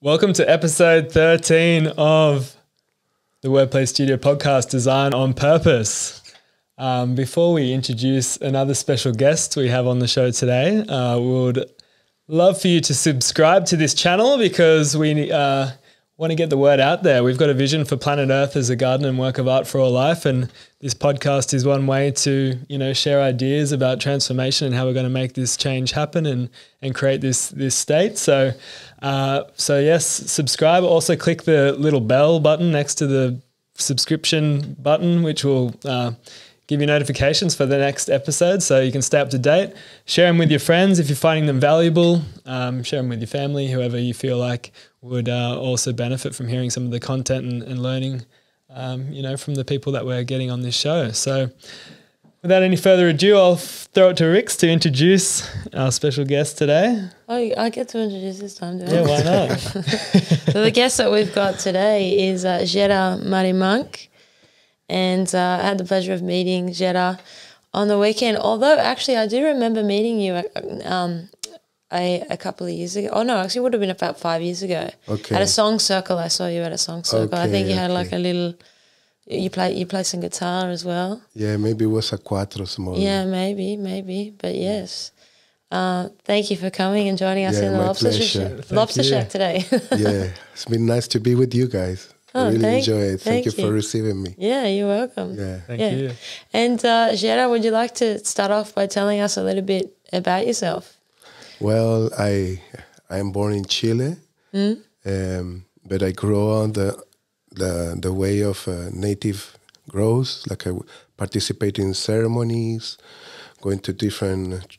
Welcome to episode 13 of the WordPlay Studio podcast, Design on Purpose. Before we introduce another special guest we have on the show today, we would love for you to subscribe to this channel because we want to get the word out there. We've got a vision for planet Earth as a garden and work of art for all life, and this podcast is one way to, share ideas about transformation and how we're going to make this change happen and create this state. So yes, subscribe. Also click the little bell button next to the subscription button, which will give you notifications for the next episode so you can stay up to date. Share them with your friends if you're finding them valuable. Share them with your family, whoever you feel like would also benefit from hearing some of the content and learning, from the people that we're getting on this show. So without any further ado, I'll throw it to Rix to introduce our special guest today. Oh, I get to introduce this time, do I? Yeah, why not? So the guest that we've got today is Gera Marimanke. And I had the pleasure of meeting Gera on the weekend. Although, actually, I do remember meeting you a couple of years ago. Oh, no, actually, it would have been about 5 years ago. Okay. At a song circle, I saw you at a song circle. I think you had like a little... You play some guitar as well. Yeah, maybe it was a cuatro small. Yeah, maybe. But yes. Thank you for coming and joining us in the Lobster Shack today. Yeah, it's been nice to be with you guys. I really enjoy it. Thank you for receiving me. Yeah, you're welcome. Yeah. Thank you. And Gera, would you like to start off by telling us a little bit about yourself? Well, I am born in Chile, but I grew on the way of native growth. Like I participate in ceremonies, going to different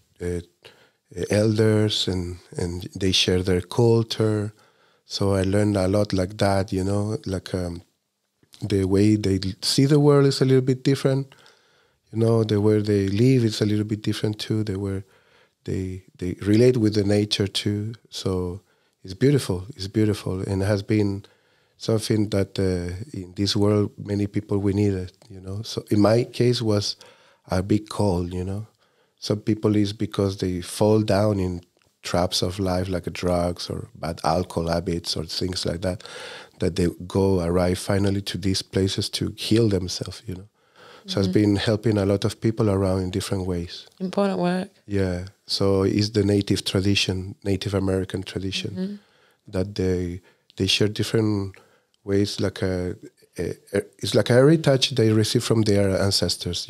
elders, and they share their culture. So I learned a lot like that, like the way they see the world is a little bit different. The way they live is a little bit different too. They relate with the nature too. So it's beautiful. And it has been something that in this world, many people, we need it, So in my case was a big call, Some people is because they fall down in traps of life like drugs or bad alcohol habits or things like that they arrive finally to these places to heal themselves, So it's been helping a lot of people around in different ways. Important work. Yeah. So it's the Native American tradition that they share different ways, like it's like a heritage they receive from their ancestors,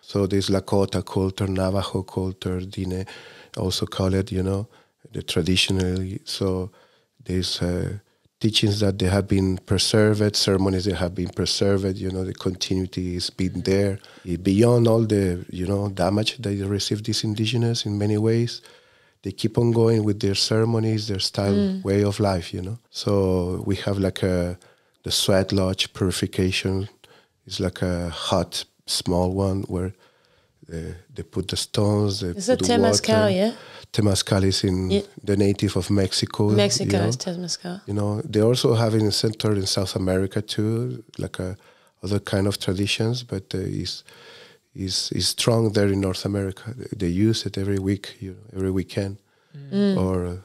So there's Lakota culture, Navajo culture, Dine also call it, the traditionally. So there's teachings that they have been preserved, ceremonies that have been preserved, the continuity has been there. Beyond all the, damage that they receive, these indigenous in many ways, they keep on going with their ceremonies, their style, way of life, So we have like the sweat lodge purification. It's like a hot, small one where they put the stones, they Is put it the Temazcal, water. yeah? Temazcal is in the native of Mexico. Mexico is Temazcal. They also have it in Central and South America too, like other kind of traditions, but is strong there in North America. They use it every week, every weekend, or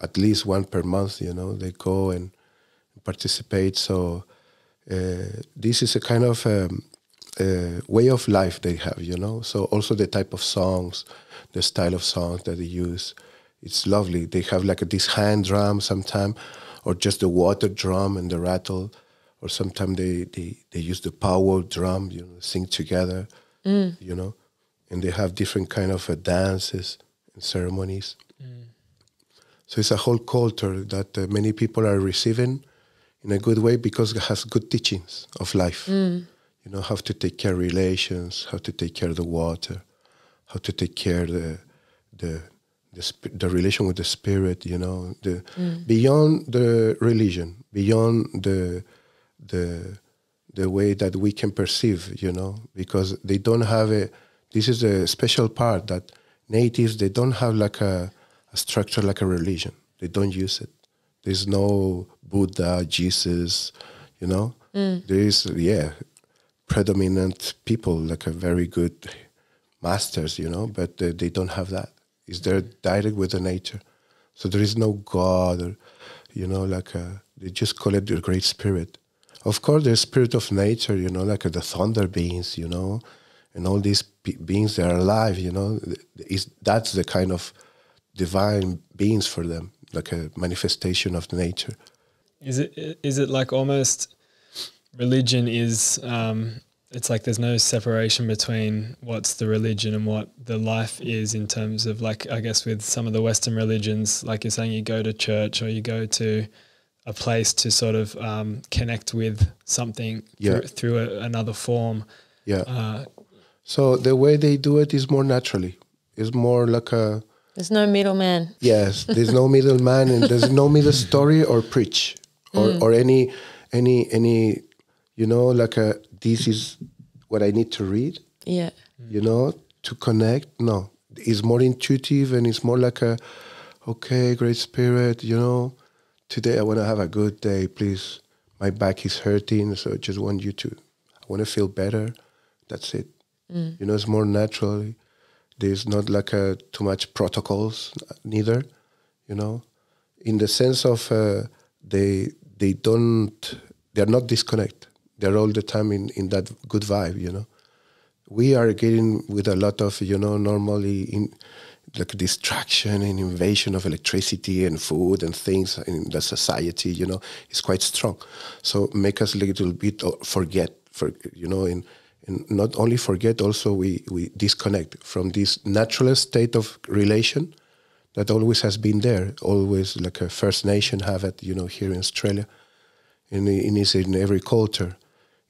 at least one per month. They go and participate. So this is a kind of way of life they have, So also the type of songs, the style of songs that they use, it's lovely. They have like this hand drum sometime, or just the water drum and the rattle, or sometimes they use the power drum, sing together, and they have different kind of dances and ceremonies. So it's a whole culture that many people are receiving in a good way because it has good teachings of life. How to take care of relations, how to take care of the water, how to take care of the relation with the spirit, beyond the religion, beyond the way that we can perceive, because they don't have this is a special part that natives, they don't have like a structure like a religion. They don't use it. There's no Buddha, Jesus, There is, predominant people, like a very good masters, but they don't have that. It's there direct with the nature. So there is no God, or, they just call it the Great Spirit. Of course, the spirit of nature, like the thunder beings, and all these beings that are alive, that's the kind of divine beings for them, like a manifestation of nature. Is it like almost religion is, it's like there's no separation between what's the religion and what the life is, in terms of, like, I guess with some of the Western religions, like you're saying, you go to church or you go to a place to sort of connect with something through another form. Yeah. So the way they do it is more naturally. It's more like a... There's no middleman. Yes, there's no middleman, and there's no middle story or preach or any this is what I need to read. Yeah. To connect. No, it's more intuitive, and it's more like a, okay, Great Spirit, today I want to have a good day, please. My back is hurting, so I just want I want to feel better. That's it. It's more natural. There's not like too much protocols, neither, in the sense of they're not disconnected. They're all the time in that good vibe, We are getting with a lot of, normally in like distraction and invasion of electricity and food and things in the society, is quite strong. So make us a little bit forget, and not only forget, also we disconnect from this natural state of relation that always has been there, always like a First Nation have it, here in Australia, and it's in every culture.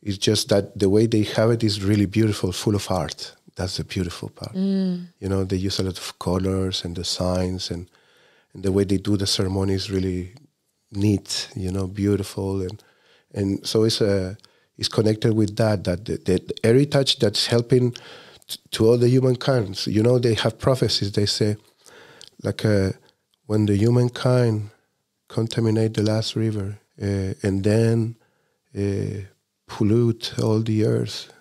It's just that the way they have it is really beautiful, full of art. That's the beautiful part. They use a lot of colors and designs, and the way they do the ceremony is really neat, beautiful. And so it's connected with that the heritage that's helping to all the humankind. So, they have prophecies. They say, like when the humankind contaminate the last river and then pollute all the earth,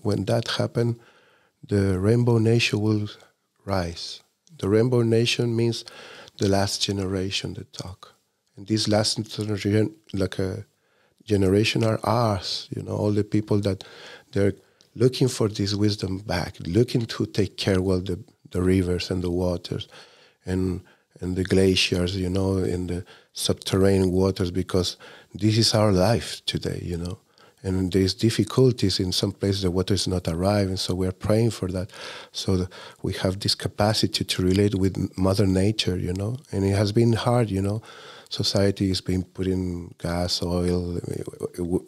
when that happen, the Rainbow Nation will rise. The Rainbow Nation means the last generation that talk. And this last generation, generation are ours, all the people that they're looking for this wisdom back, looking to take care of the rivers and the waters and the glaciers, in the subterranean waters, because this is our life today, And there's difficulties in some places, the water is not arriving, so we're praying for that. So we have this capacity to relate with Mother Nature, and it has been hard, Society has been putting gas, oil,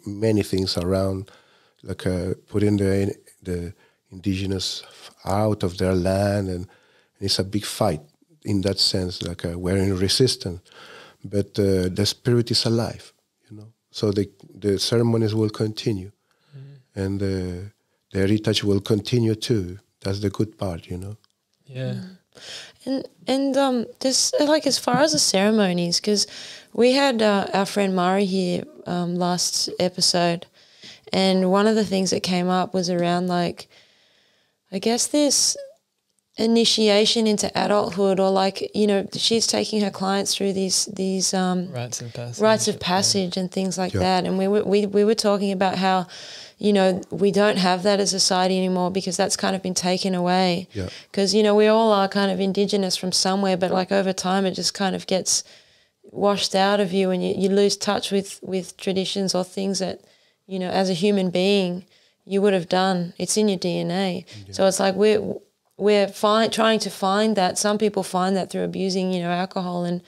many things around, putting the indigenous out of their land, and it's a big fight in that sense, we're in resistance. But the spirit is alive, So the ceremonies will continue, and the heritage will continue too. That's the good part, Yeah. And just as far as the ceremonies, because we had our friend Mari here last episode, and one of the things that came up was around I guess this initiation into adulthood, or she's taking her clients through these rites of passage and things like that. And we were talking about how we don't have that as a society anymore, because that's kind of been taken away. Because we all are kind of indigenous from somewhere, but over time it just kind of gets washed out of you, and you lose touch with traditions or things that as a human being you would have done. It's in your DNA. So it's like we're trying to find that. Some people find that through abusing, alcohol and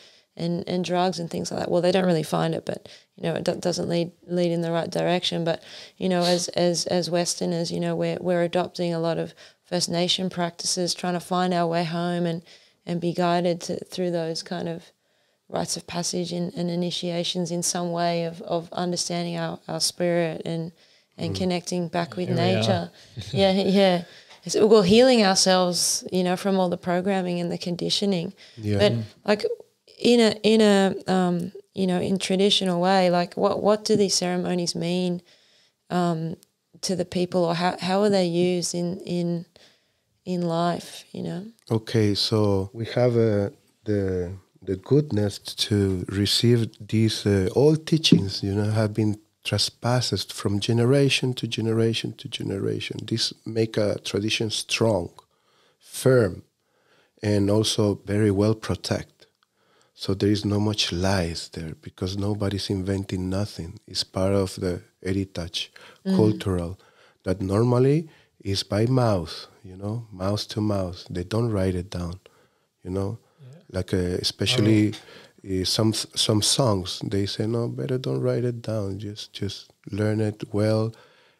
drugs and things like that. Well, they don't really find it, but it doesn't lead in the right direction. But as Westerners, we're adopting a lot of First Nation practices, trying to find our way home and be guided through those kind of rites of passage and initiations in some way of understanding our spirit and connecting back with nature. Yeah. We're healing ourselves, from all the programming and the conditioning. But in traditional way, what do these ceremonies mean to the people, or how are they used in life? Okay, so we have the the goodness to receive these old teachings, have been trespassed from generation to generation to generation. This make a tradition strong, firm, and also very well protected. So there is no much lies there because nobody's inventing nothing. It's part of the heritage, cultural, that normally is by mouth, mouth to mouth. They don't write it down, like especially some songs. They say, no, better don't write it down. Just learn it well,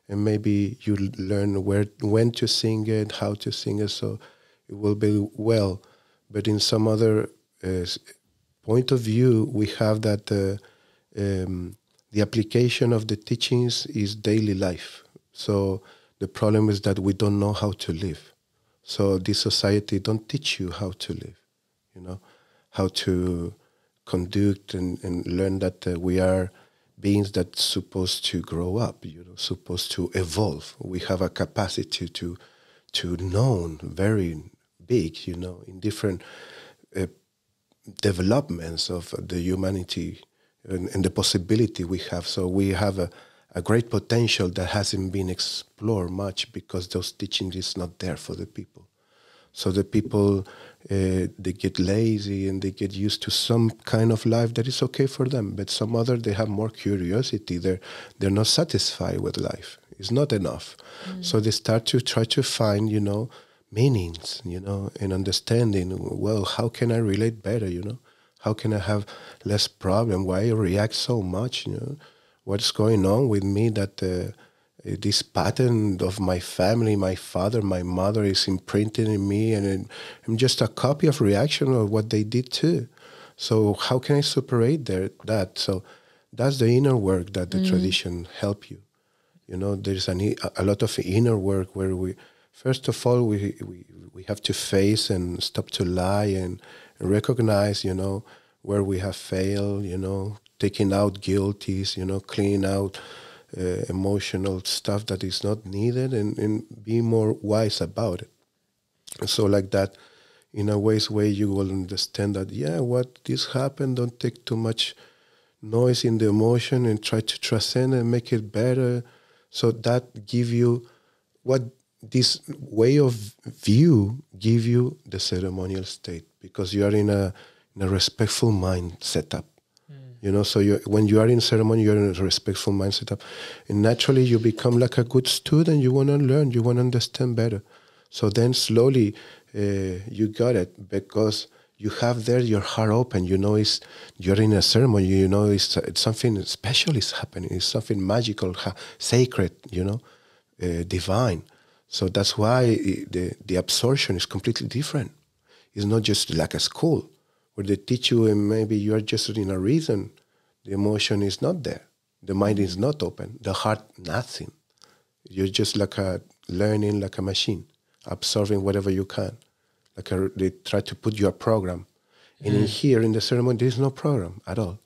and maybe you learn when to sing it, how to sing it, so it will be well. But in some other point of view, we have that the application of the teachings is daily life. So the problem is that we don't know how to live. So this society don't teach you how to live, how to conduct and learn that we are beings that's supposed to grow up, supposed to evolve. We have a capacity to know very big, in different developments of the humanity and the possibility we have. So we have a great potential that hasn't been explored much because those teachings is not there for the people. So the people, they get lazy and they get used to some kind of life that is okay for them. But some other, they have more curiosity. They're not satisfied with life. It's not enough. So they start to try to find, meanings, and understanding. Well, how can I relate better, How can I have less problem? Why I react so much, What's going on with me that this pattern of my family, my father, my mother is imprinted in me, and I'm just a copy of reaction of what they did too. So how can I separate that? So that's the inner work that the tradition help you. There's a lot of inner work where we, first of all, we have to face and stop to lie and recognize, where we have failed, taking out guilties, cleaning out emotional stuff that is not needed and be more wise about it. So like that, in a way you will understand that, what this happened, don't take too much noise in the emotion and try to transcend and make it better. So that give you what this way of view give you the ceremonial state, because you are in a respectful mind setup. So when you are in ceremony, you're in a respectful mind setup. And naturally, you become like a good student. You want to learn. You want to understand better. So then slowly, you got it, because you have there your heart open. You're in a ceremony. It's something special is happening. It's something magical, sacred, divine. So that's why the absorption is completely different. It's not just like a school, where they teach you and maybe you are just in a reason. The emotion is not there. The mind is not open. The heart, nothing. You're just like learning like a machine, absorbing whatever you can. They try to put you a program. And in here, in the ceremony, there is no program at all.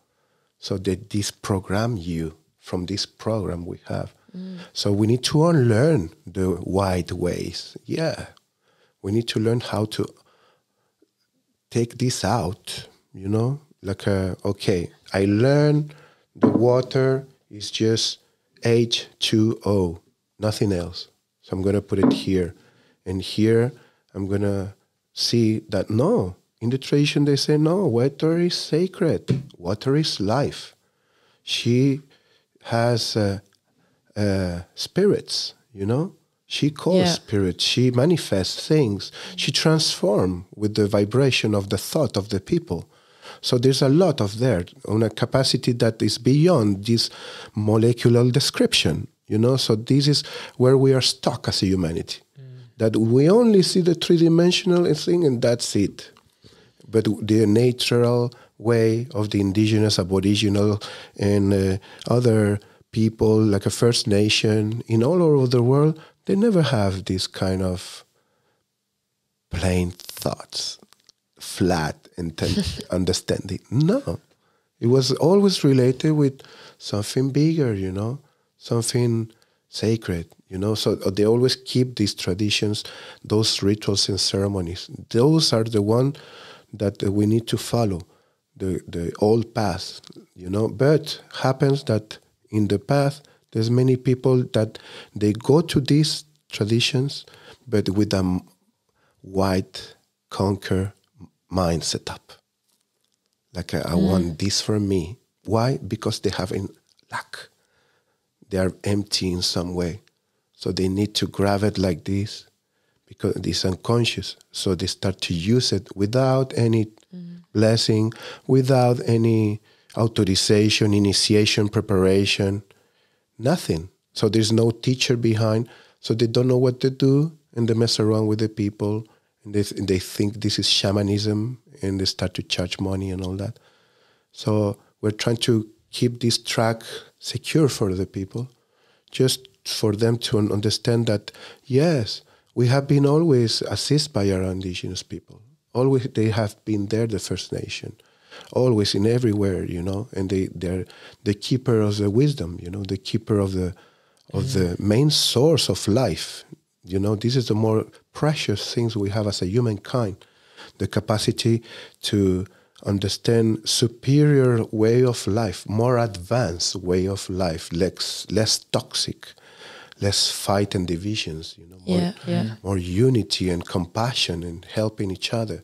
So they disprogram you from this program we have. So we need to unlearn the wide ways. Yeah. We need to learn how to take this out, okay, I learned the water is just H2O, nothing else. So I'm going to put it here. And here I'm going to see that, no, in the tradition they say, no, water is sacred. Water is life. She has spirits, She calls spirits. She manifests things. She transforms with the vibration of the thought of the people. So there's a lot of there on a capacity that is beyond this molecular description, So this is where we are stuck as a humanity. That we only see the three-dimensional thing and that's it. But the natural way of the indigenous, aboriginal, and other people, like a First Nation, in all over the world, they never have this kind of plain thoughts, flat understanding. No. It was always related with something bigger, something sacred, So they always keep these traditions, those rituals and ceremonies. Those are the ones that we need to follow. the old path, But happens that in the path, there's many people that they go to these traditions, but with a white conquer mind set up. Like I want this for me. Why? Because they have lack. They are empty in some way. So they need to grab it like this because it's unconscious. So they start to use it without any blessing, without any authorization, initiation, preparation, nothing. So there's no teacher behind. So they don't know what to do, and they mess around with the people, and they think this is shamanism, and they start to charge money and all that. So we're trying to keep this track secure for the people, just for them to understand that, yes, we have been always assisted by our indigenous people. Always they have been there, the First Nation, always in everywhere, and they're the keeper of the wisdom, the keeper of the main source of life. This is the more precious things we have as a humankind, the capacity to understand superior way of life, more advanced way of life, less toxic, less fight and divisions, more unity and compassion and helping each other,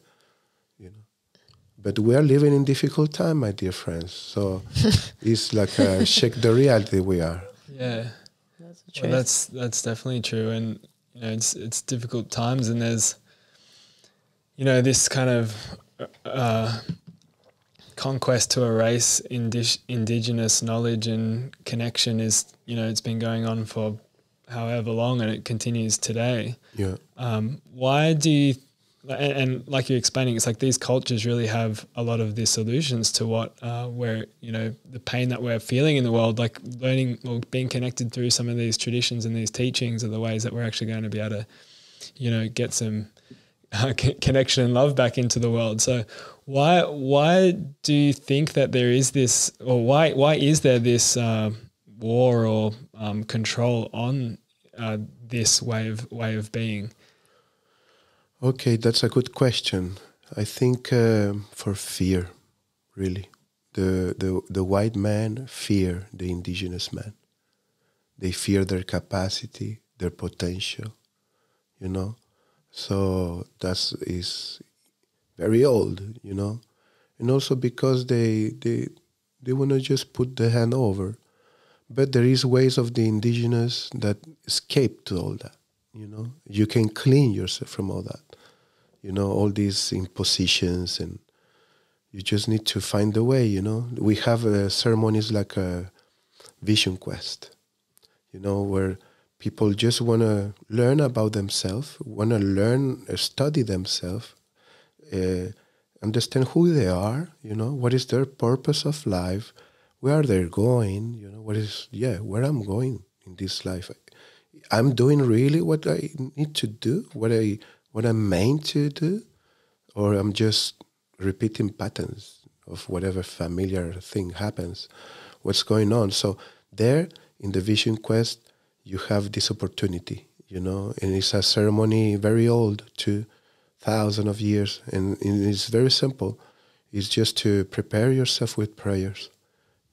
But we are living in difficult time, my dear friends. So it's like shake the reality we are. Yeah, that's definitely true, and it's difficult times, and there's this kind of conquest to erase indigenous knowledge and connection is it's been going on for however long, and it continues today. Yeah. Why do you? And like you're explaining, it's like these cultures really have a lot of the solutions to what we're, the pain that we're feeling in the world, like learning or being connected through some of these traditions and these teachings are the ways that we're actually going to be able to, get some connection and love back into the world. So why do you think that there is this, or why is there this war or control on this way of being? Okay, that's a good question. I think for fear, really. The white man fear the indigenous man. They fear their capacity, their potential, So that is very old, And also because they want to just put the hand over. But there is ways of the indigenous that escape to all that, You can clean yourself from all that. All these impositions, and you just need to find the way, We have ceremonies like a vision quest, where people just want to learn about themselves, want to learn, study themselves, understand who they are, what is their purpose of life, where are they going, where I'm going in this life. I'm doing really what I need to do, what I'm meant to do, or I'm just repeating patterns of whatever familiar thing happens, what's going on. So there in the Vision Quest, you have this opportunity, and it's a ceremony very old, 2,000 of years, and it's very simple. It's just to prepare yourself with prayers.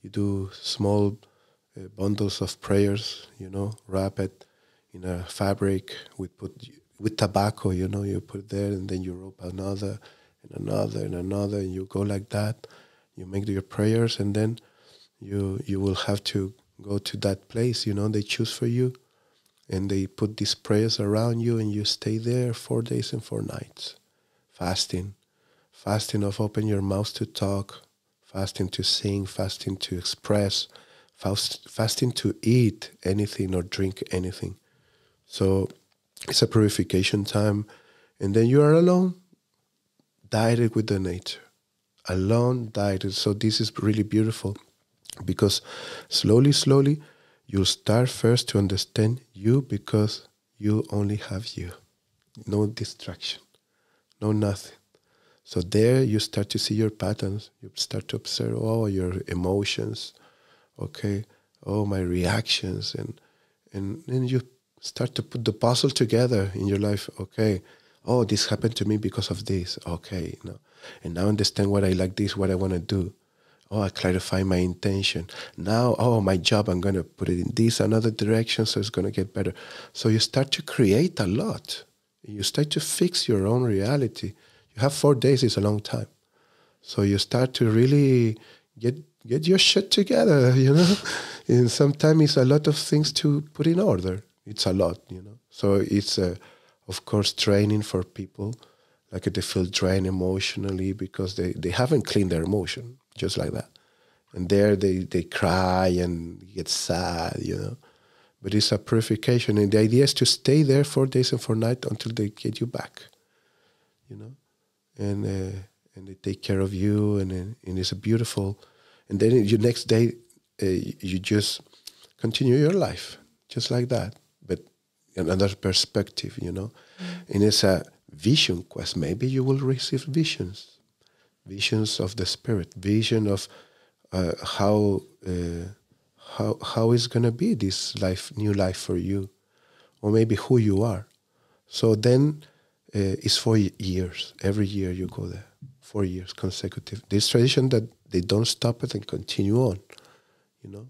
You do small bundles of prayers, wrap it in a fabric with tobacco, you put there, and then you rope another and another and another, and you go like that. You make your prayers, and then you will have to go to that place, they choose for you, and they put these prayers around you, and you stay there 4 days and 4 nights, fasting of open your mouth to talk, fasting to sing, fasting to express, fasting to eat anything or drink anything. So it's a purification time, and then you are alone, direct with the nature, alone, direct. So this is really beautiful, because slowly, you'll start first to understand you, because you only have you, no distraction, no nothing. So there you start to see your patterns. You start to observe your emotions, my reactions, and then you start to put the puzzle together in your life. This happened to me because of this. And now understand what I like this, what I want to do. Oh, I clarify my intention. Now, oh, my job, I'm going to put it in this another direction, so it's going to get better. So you start to create a lot. You start to fix your own reality. You have 4 days, is a long time. So you start to really get your shit together, you know. And sometimes it's a lot of things to put in order. It's a lot, you know. So it's, of course, training for people. Like they feel drained emotionally because they haven't cleaned their emotion, just like that. And there they cry and get sad, you know. But it's a purification. And the idea is to stay there 4 days and 4 nights until they get you back, you know. And they take care of you, and it's a beautiful. And then your next day, you just continue your life, just like that, but another perspective, you know. And it's a vision quest. Maybe you will receive visions of the spirit, vision of how it's gonna be this life, new life for you, or maybe who you are. So then it's 4 years. Every year you go there. 4 years consecutive. This tradition that they don't stop it and continue on, you know.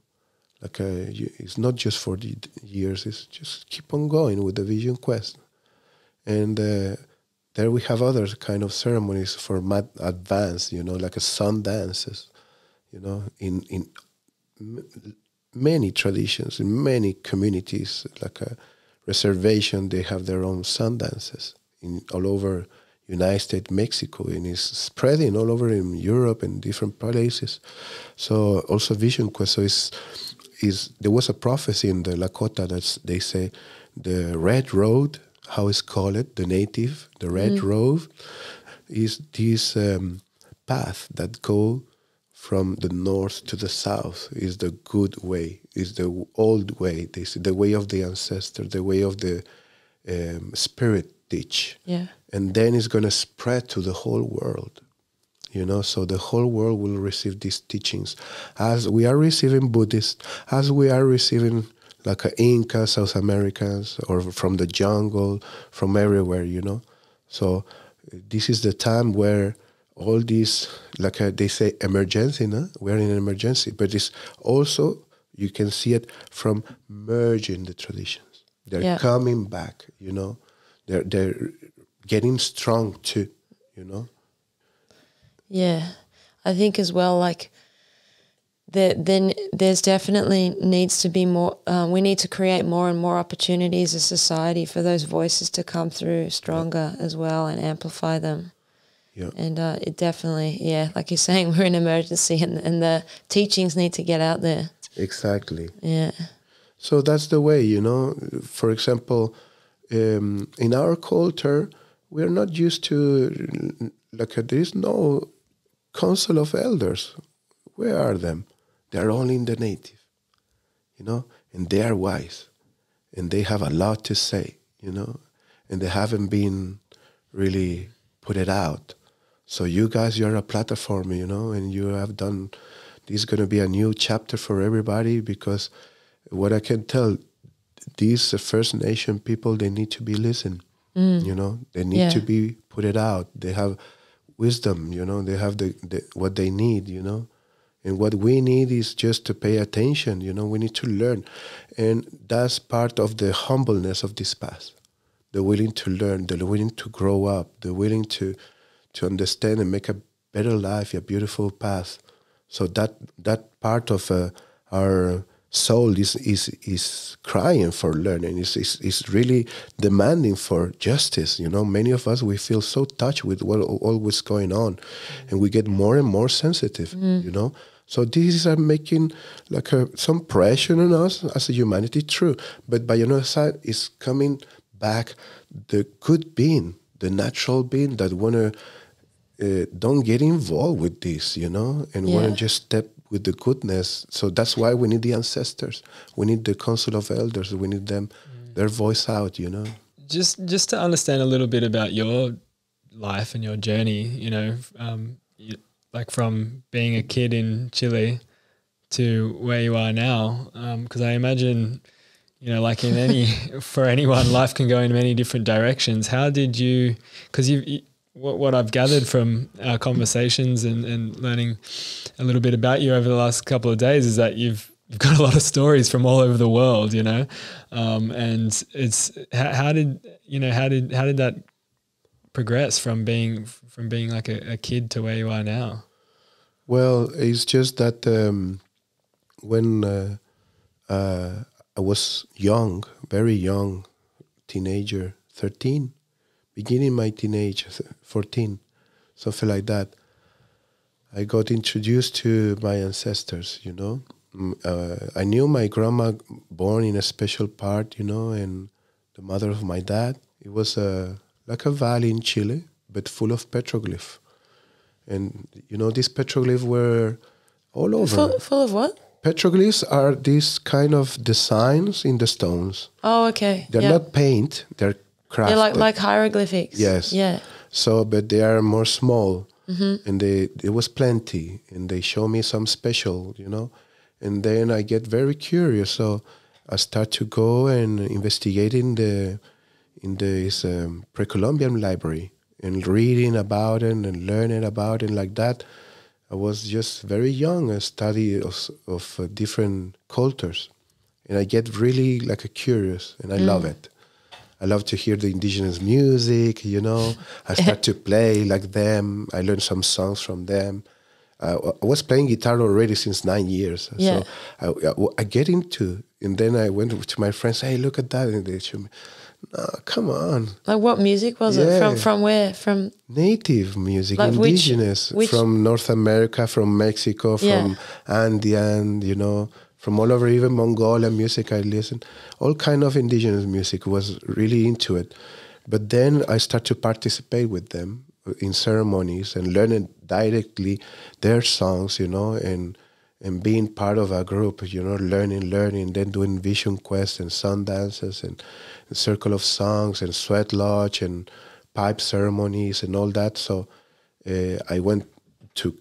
Like it's not just 40 years. It's just keep on going with the vision quest. And there we have other kind of ceremonies for advanced, you know, like a Sundances, you know, in many traditions, in many communities, like a reservation, they have their own Sundances all over United States, Mexico, and it's spreading all over in Europe and different places. So also vision quest. So there was a prophecy in the Lakota that they say the red road, how it's called, the native, the red road, is this path that go from the north to the south, is the good way, is the old way. They say the way of the ancestor, the way of the spirit teach. Yeah. And then it's going to spread to the whole world, you know, so the whole world will receive these teachings. As we are receiving Buddhists, as we are receiving like Inca, South Americans, or from the jungle, from everywhere, you know. So this is the time where all these, like they say, emergency, no? We're in an emergency, but it's also, you can see it from merging the traditions. They're coming back, you know. They're getting strong too, you know. Yeah, I think as well, like then there's definitely needs to be more. We need to create more and more opportunities as society for those voices to come through stronger as well and amplify them. Yeah, and it definitely, like you're saying, we're in emergency, and the teachings need to get out there. Exactly. Yeah. So that's the way, you know. For example, in our culture, we're not used to, like, there is no council of elders. Where are them? They are only in the native, you know, and they are wise, and they have a lot to say, you know, and they haven't been really put it out. So you guys, you're a platform, you know, and you have done, this is going to be a new chapter for everybody, because what I can tell, these First Nation people, they need to be listened. You know, they need to be put it out. They have wisdom, you know, they have the what they need, you know. And what we need is just to pay attention, you know, we need to learn. And that's part of the humbleness of this path. The willing to learn, the willing to grow up, the willing to understand and make a better life, a beautiful path. So that part of our soul is crying for learning, is really demanding for justice, you know. Many of us, we feel so touched with what always going on, and we get more and more sensitive, you know. So these are making like some pressure on us as a humanity, true. But by another side, is coming back the good being, the natural being that wanna don't get involved with this, you know, and wanna just step with the goodness. So that's why we need the ancestors. We need the council of elders. We need them, their voice out, you know. Just to understand a little bit about your life and your journey, you know, like from being a kid in Chile to where you are now, because I imagine, you know, like for anyone, life can go in many different directions. How did you, because what I've gathered from our conversations and learning a little bit about you over the last couple of days is that you've got a lot of stories from all over the world, you know, and it's how did that progress from being like a kid to where you are now? Well, it's just that when I was young, very young, teenager, 13, beginning my teenage, 14, something like that, I got introduced to my ancestors, you know. I knew my grandma born in a special part, you know, and the mother of my dad. It was like a valley in Chile, but full of petroglyph. And, you know, these petroglyphs were all over. Full of what? Petroglyphs are these kind of designs in the stones. Oh, okay. They're not paint, they're crafted. They're like hieroglyphics. Yes. Yeah. So, but they are more small. Mm-hmm. And there was plenty. And they show me some special, you know. And then I get very curious. So I start to go and investigate in this pre-Columbian library and reading about it and learning about it like that. I was just very young, a study of different cultures. And I get really like a curious, and I love it. I love to hear the indigenous music, you know. I start to play like them. I learned some songs from them. I was playing guitar already since 9 years. Yeah. So I get into, and then I went to my friends, hey, look at that. And they showed me, no, come on. Like what music was it? From where? From native music, like indigenous, which from North America, from Mexico, from Andean, you know, from all over, even Mongolian music I listened. All kind of indigenous music, was really into it. But then I start to participate with them in ceremonies and learning directly their songs, you know, and being part of a group, you know, learning, then doing vision quests and Sundances and circle of songs and sweat lodge and pipe ceremonies and all that. So I went to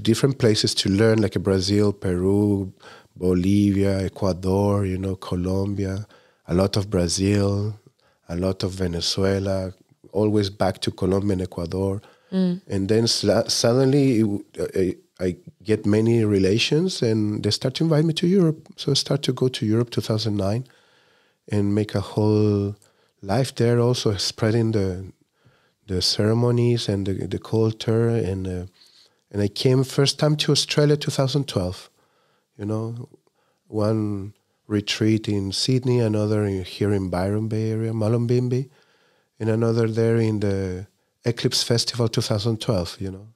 different places to learn, like Brazil, Peru, Bolivia, Ecuador, you know, Colombia, a lot of Brazil, a lot of Venezuela, always back to Colombia and Ecuador. And then suddenly I get many relations, and they start to invite me to Europe. So I start to go to Europe 2009 and make a whole life there, also spreading the ceremonies and the culture. And I came first time to Australia 2012. You know, one retreat in Sydney, another here in Byron Bay area, Mullumbimby, and another there in the Eclipse Festival 2012, you know.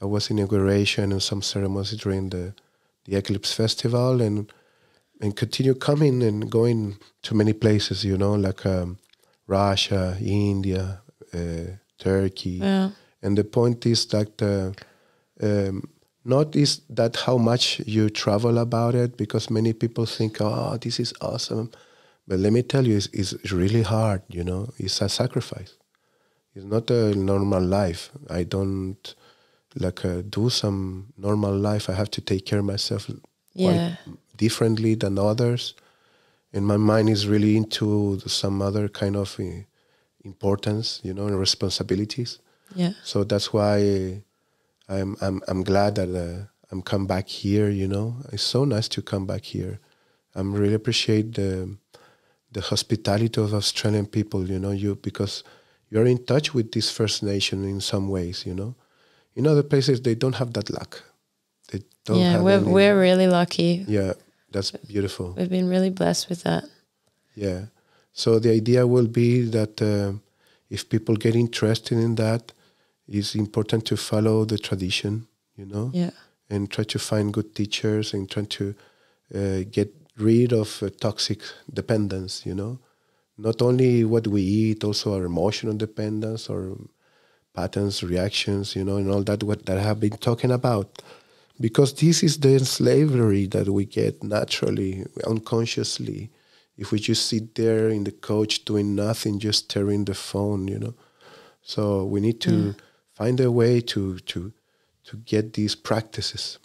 I was in inauguration and some ceremonies during the Eclipse Festival, and continue coming and going to many places, you know, like Russia, India, Turkey. Yeah. And the point is that not is that how much you travel about it, because many people think, oh, this is awesome. But let me tell you, it's really hard, you know. It's a sacrifice. It's not a normal life. I don't do some normal life. I have to take care of myself quite differently than others. And my mind is really into some other kind of importance, you know, and responsibilities. Yeah. So that's why I'm glad that I'm come back here, you know. It's so nice to come back here. I really appreciate the hospitality of Australian people, you know, because you're in touch with this First Nation in some ways, you know. In other places, they don't have that luck. They don't have we're really lucky. Yeah, that's beautiful. We've been really blessed with that. Yeah. So the idea will be that if people get interested in that, it's important to follow the tradition, you know, and try to find good teachers and try to get rid of toxic dependence, you know. Not only what we eat, also our emotional dependence or patterns, reactions, you know, and all that what that I have been talking about. Because this is the slavery that we get naturally, unconsciously. If we just sit there in the couch doing nothing, just staring the phone, you know. So we need to find a way to get these practices.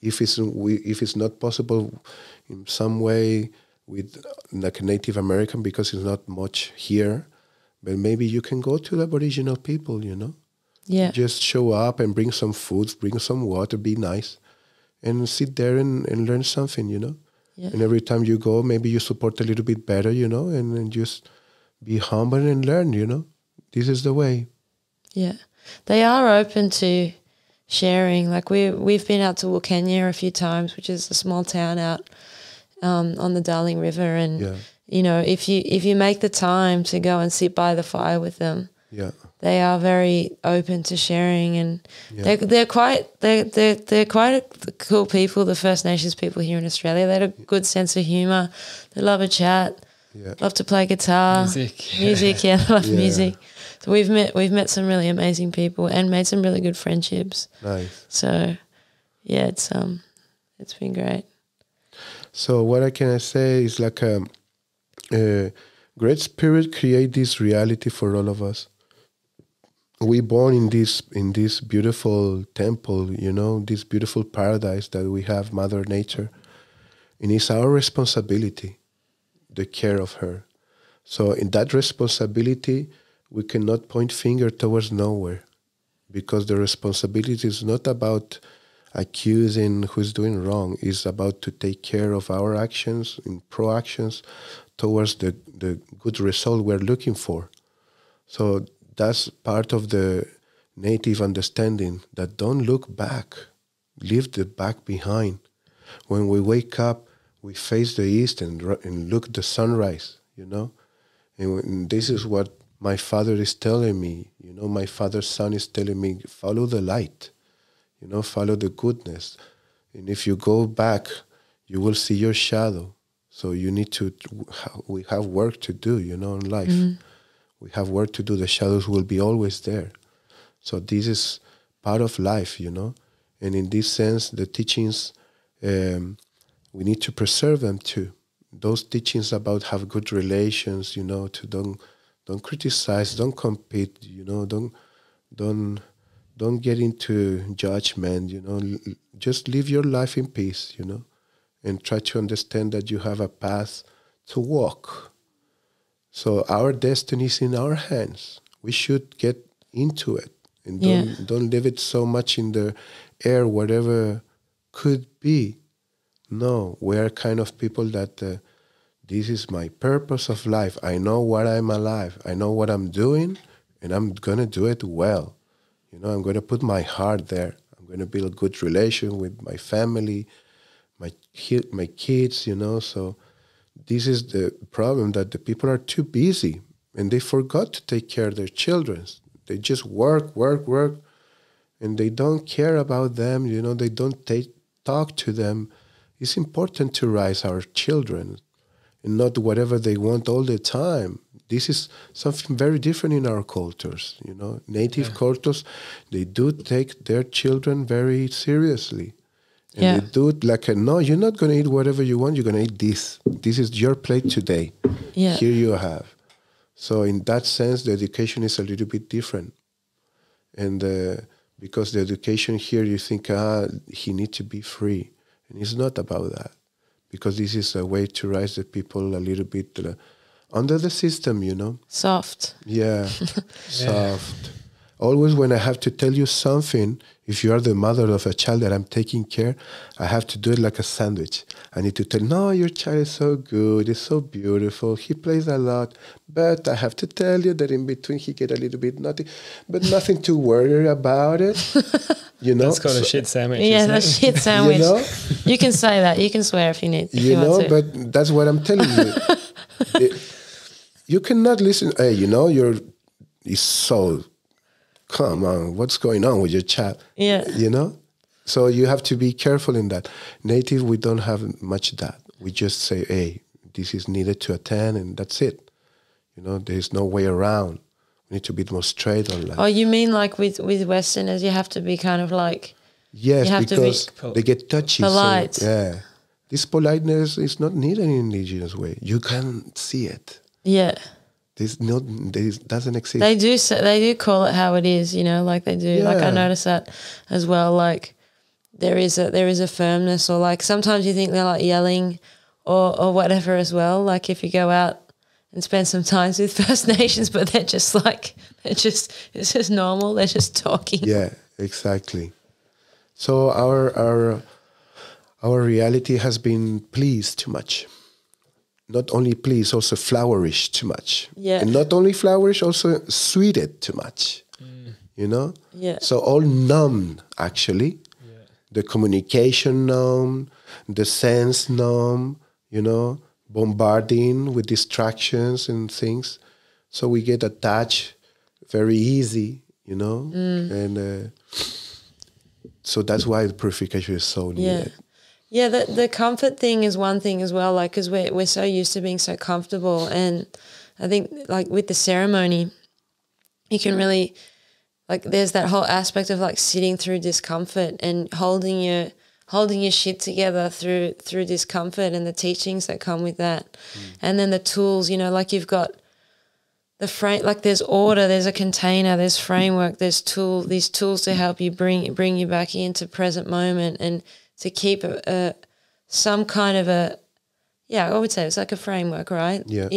If it's not possible in some way with like a Native American, because it's not much here, but maybe you can go to the Aboriginal people, you know, Yeah. Just show up and bring some food, bring some water, be nice, and sit there and learn something, you know. Yeah. And every time you go, maybe you support a little bit better, you know, and just be humble and learn, you know. This is the way. Yeah. They are open to sharing. Like we've been out to Wilkenya a few times, which is a small town out on the Darling River, and you know, if you make the time to go and sit by the fire with them, they are very open to sharing, and they're quite cool people. The First Nations people here in Australia, they have a good sense of humour. They love a chat, love to play guitar, music. They love music. So we've met some really amazing people and made some really good friendships. Nice. So yeah, it's been great. So what I can say is like Great Spirit create this reality for all of us. We born in this beautiful temple, you know, this beautiful paradise that we have, Mother Nature, and it's our responsibility, the care of her. So in that responsibility, we cannot point finger towards nowhere, because the responsibility is not about accusing who's doing wrong. It's about to take care of our actions and pro-actions towards the good result we're looking for. So that's part of the native understanding, that don't look back, leave the back behind. When we wake up, we face the east and look at the sunrise, you know. And this is what my father is telling me, you know, my father's son is telling me, follow the light, you know, follow the goodness. And if you go back, you will see your shadow. So you need to, we have work to do, you know, in life. Mm-hmm. We have work to do. The shadows will be always there. So this is part of life, you know. And in this sense, the teachings, we need to preserve them too. Those teachings about have good relations, you know, to don't criticize, don't compete, you know, don't get into judgment, you know. Just live your life in peace, you know, and try to understand that you have a path to walk. So our destiny is in our hands. We should get into it and don't leave it so much in the air, whatever could be. No, we are kind of people that this is my purpose of life. I know what I'm alive. I know what I'm doing, and I'm going to do it well. You know, I'm going to put my heart there. I'm going to build a good relation with my family, my kids, you know. So this is the problem, that the people are too busy and they forgot to take care of their children. They just work, and they don't care about them, you know. They don't talk to them. It's important to raise our children and not whatever they want all the time. This is something very different in our cultures, you know. Native cultures, they do take their children very seriously. And they do it like, no, you're not going to eat whatever you want. You're going to eat this. This is your plate today. Yeah. Here you have. So in that sense, the education is a little bit different. And because the education here, you think, he needs to be free. And it's not about that. Because this is a way to raise the people a little bit under the system, you know. Soft. Yeah, soft. Always when I have to tell you something, if you are the mother of a child that I'm taking care, I have to do it like a sandwich. I need to tell, no, your child is so good, he's so beautiful, he plays a lot, but I have to tell you that in between he get a little bit naughty, but nothing to worry about it. You know, that's called a shit sandwich. Yeah, that's a shit sandwich. You know? You can say that. You can swear if you need. You know, but that's what I'm telling you. You cannot listen. Hey, you know, it's so. Come on, what's going on with your child? Yeah. You know? So you have to be careful in that. Native, we don't have much of that. We just say, hey, this is needed to attend, and that's it. You know, there's no way around. We need to be more straight on that. Oh, you mean like with Westerners, you have to be kind of like... Yes, because they get touchy. Polite. So, yeah. This politeness is not needed in indigenous way. You can see it. Yeah. This doesn't exist. They do call it how it is, you know, like they do. Yeah. Like I notice that as well. Like there is a firmness, or like sometimes you think they're like yelling or whatever as well. Like if you go out and spend some time with First Nations, but it's just normal. They're just talking. Yeah, exactly. So our reality has been pleased too much. Not only pleased, also flourish too much. Yeah. And not only flourish, also sweeted too much. You know? Yeah. So all numb, actually. Yeah. The communication numb, the sense numb, you know, bombarding with distractions and things. So we get attached very easy, you know? And so that's why the purification is so needed. Yeah, the comfort thing is one thing as well, like, because we're so used to being so comfortable. And I think, like, with the ceremony, you can really, like, there's that whole aspect of, like, sitting through discomfort and holding your shit together through discomfort and the teachings that come with that. And then the tools, you know, like, you've got the frame, like, there's order, there's a container, there's framework, there's these tools to help you bring you back into present moment and to keep some kind of I would say it's like a framework, right? Yeah.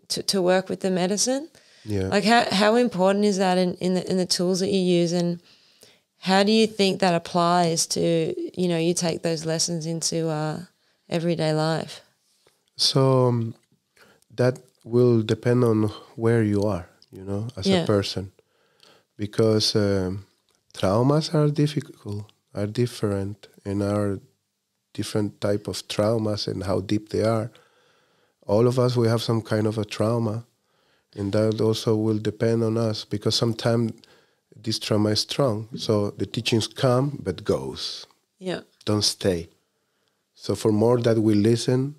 To work with the medicine. Yeah. Like, how important is that in the tools that you use, and how do you think that applies to, you know, you take those lessons into everyday life? So that will depend on where you are, you know, as a person, because traumas are different, and are different type of traumas and how deep they are. All of us, we have some kind of a trauma, and that also will depend on us, because sometimes this trauma is strong. So the teachings come but goes. Yeah. Don't stay. So for more that we listen,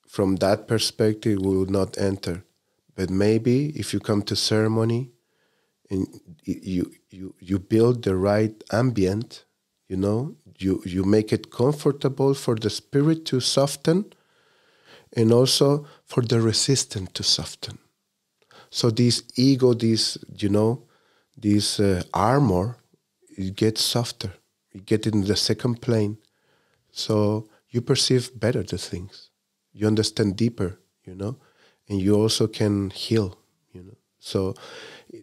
from that perspective, we will not enter. But maybe if you come to ceremony and you build the right ambient, you know, you make it comfortable for the spirit to soften, and also for the resistant to soften. So this ego, this armor, it gets softer. You get in the second plane. So you perceive better the things. You understand deeper, you know, and you also can heal, you know. So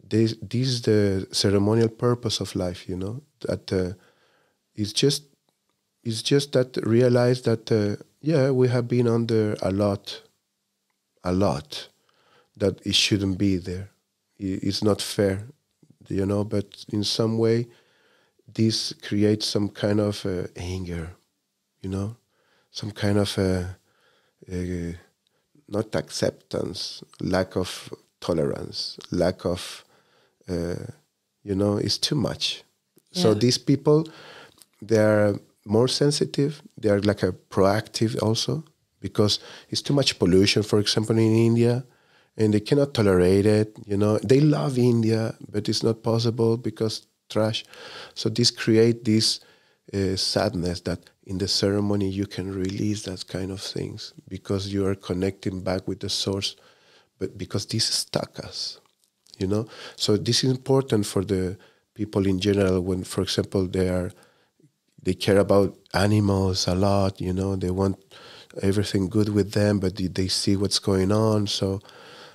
this is the ceremonial purpose of life, you know, that it's just that realize that, we have been under a lot, that it shouldn't be there. It's not fair, you know, but in some way, this creates some kind of anger, you know, some kind of not acceptance, lack of tolerance, lack of, it's too much. Yeah. So these people, they are more sensitive. They are like a proactive also, because it's too much pollution, for example, in India, and they cannot tolerate it. You know, they love India, but it's not possible because trash. So this create this sadness that in the ceremony you can release that kind of things, because you are connecting back with the source, but because this stuck us, you know. So this is important for the people in general when, for example, they care about animals a lot, you know, they want everything good with them, but they see what's going on. So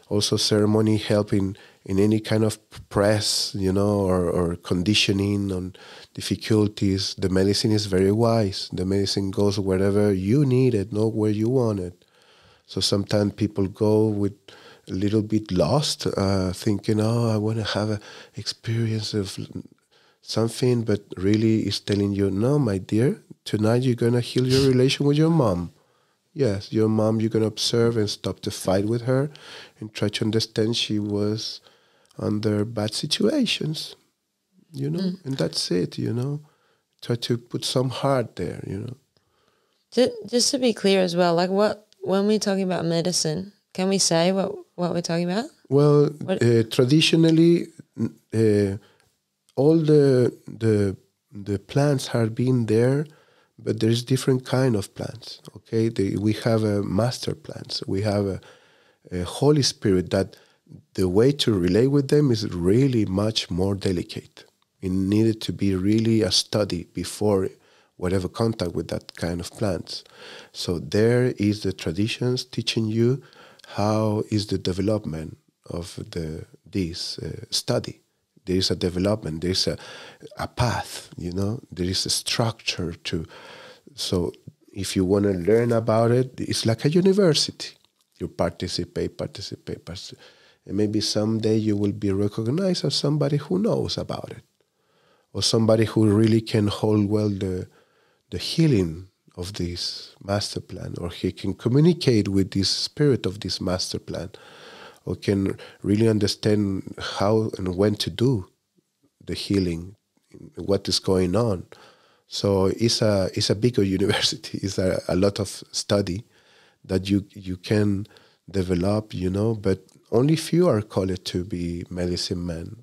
also ceremony helping in any kind of press, you know, or conditioning on difficulties. The medicine is very wise. The medicine goes wherever you need it, not where you want it. So sometimes people go with a little bit lost, thinking, I want to have an experience of something, but really it's telling you, no, my dear, tonight you're going to heal your relation with your mom. Yes, your mom, you're going to observe and stop the fight with her and try to understand she was under bad situations, you know, and that's it, you know. Try to put some heart there, you know. Just to be clear as well, like when we're talking about medicine, can we say what we're talking about? Well, traditionally, all the plants have been there, but there's different kind of plants. Okay, we have master plants. We have a Holy Spirit that the way to relate with them is really much more delicate. It needed to be really a study before whatever contact with that kind of plants. So there is the traditions teaching you how is the development of this study. There is a development, there is a path, you know, there is a structure to. So if you want to learn about it, it's like a university. You participate, and maybe someday you will be recognized as somebody who knows about it, or somebody who really can hold well the healing of this master plan, or he can communicate with this spirit of this master plan, or can really understand how and when to do the healing, what is going on. So it's a bigger university. It's a lot of study that you can develop, you know, but only few are called to be medicine man.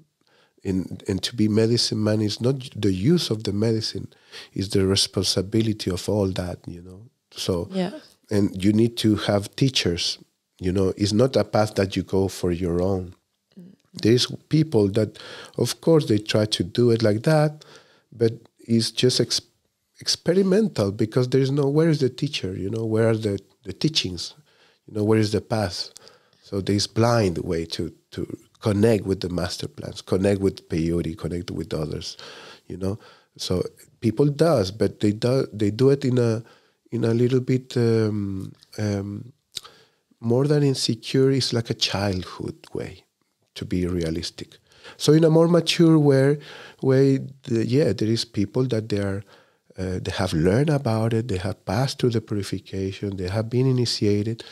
And to be medicine man is not the use of the medicine, it's the responsibility of all that, you know. So, and you need to have teachers, you know. It's not a path that you go for your own. There's people that, of course, they try to do it like that, but it's just experimental, because there is no, where is the teacher, you know, where are the teachings, you know, where is the path? So there's blind way to connect with the master plans, connect with peyote, connect with others, you know. So people does, but they do it in a little bit more than insecure. It's like a childhood way, to be realistic. So in a more mature way, there is people that they have learned about it, they have passed through the purification, they have been initiated,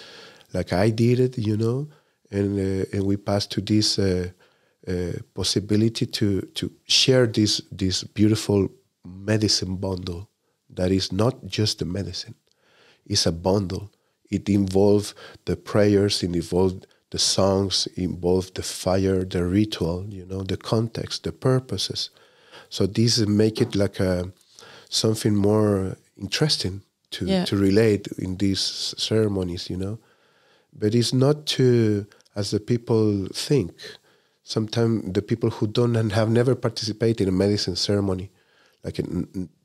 like I did it, you know, and we passed to this possibility to share this beautiful medicine bundle that is not just the medicine, it's a bundle. It involves the prayers, it involves the songs, it involves the fire, the ritual, you know, the context, the purposes. So these make it like something more interesting to relate in these ceremonies, you know. But it's not as the people think. Sometimes the people who don't and have never participated in a medicine ceremony, like a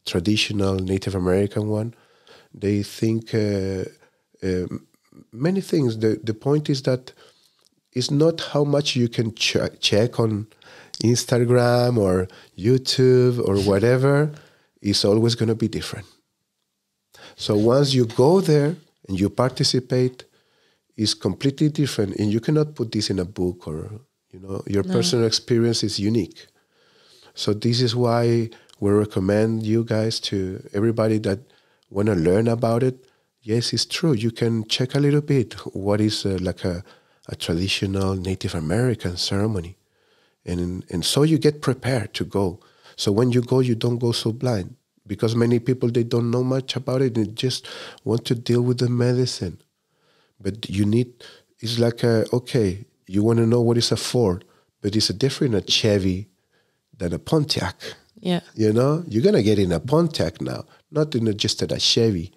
traditional Native American one, they think many things. The point is that it's not how much you can check on Instagram or YouTube or whatever. It's always going to be different. So once you go there and you participate, it's completely different. And you cannot put this in a book, or, you know, your personal experience is unique. So this is why we recommend you guys, to everybody that want to learn about it. Yes, it's true. You can check a little bit what is like a traditional Native American ceremony. And so you get prepared to go. So when you go, you don't go so blind, because many people, they don't know much about it. They just want to deal with the medicine. But you need, it's like, okay, you want to know what is a Ford, but it's a different a Chevy than a Pontiac. Yeah. You know, you're going to get in a Pontiac now, not in just a Chevy.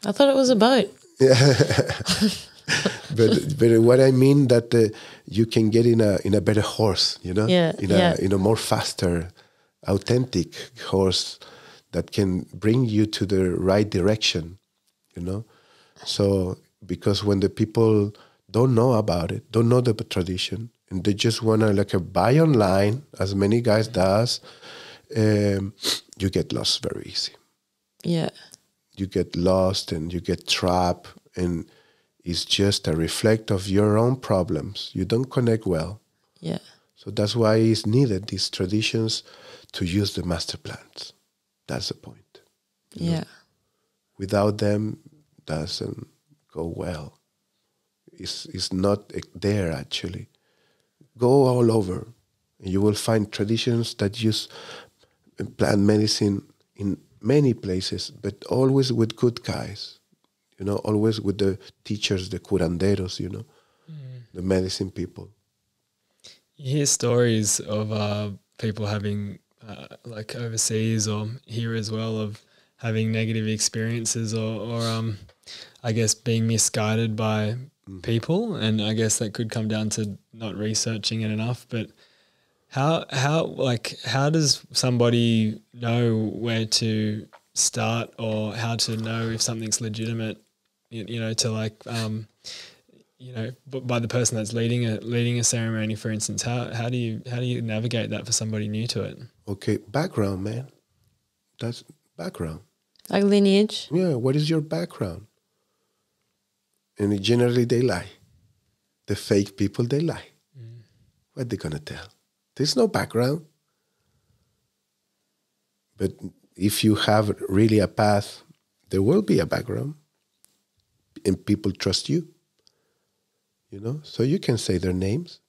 I thought it was a boat. Yeah. but what I mean that you can get in a better horse, you know, in a more faster, authentic horse that can bring you to the right direction, you know. So because when the people don't know about it, don't know the tradition, and they just want to buy online, as many guys does, you get lost very easy. Yeah. You get lost and you get trapped, and it's just a reflect of your own problems. You don't connect well. Yeah. So that's why it's needed, these traditions, to use the master plans. That's the point. You know? Without them, doesn't go well. It's not there, actually. Go all over, and you will find traditions that use plant medicine in many places, but always with good guys, you know, always with the teachers, the curanderos, you know, the medicine people. You hear stories of people having, like overseas or here as well, of having negative experiences or I guess being misguided by people, and I guess that could come down to not researching it enough. But how does somebody know where to start, or how to know if something's legitimate? You know, to by the person that's leading a ceremony, for instance? How do you navigate that for somebody new to it? Okay, background, man. That's background. Like lineage? Yeah, what is your background? And generally they lie. The fake people, they lie. What are they going to tell? There's no background. But if you have really a path, there will be a background. And people trust you. So you can say their names.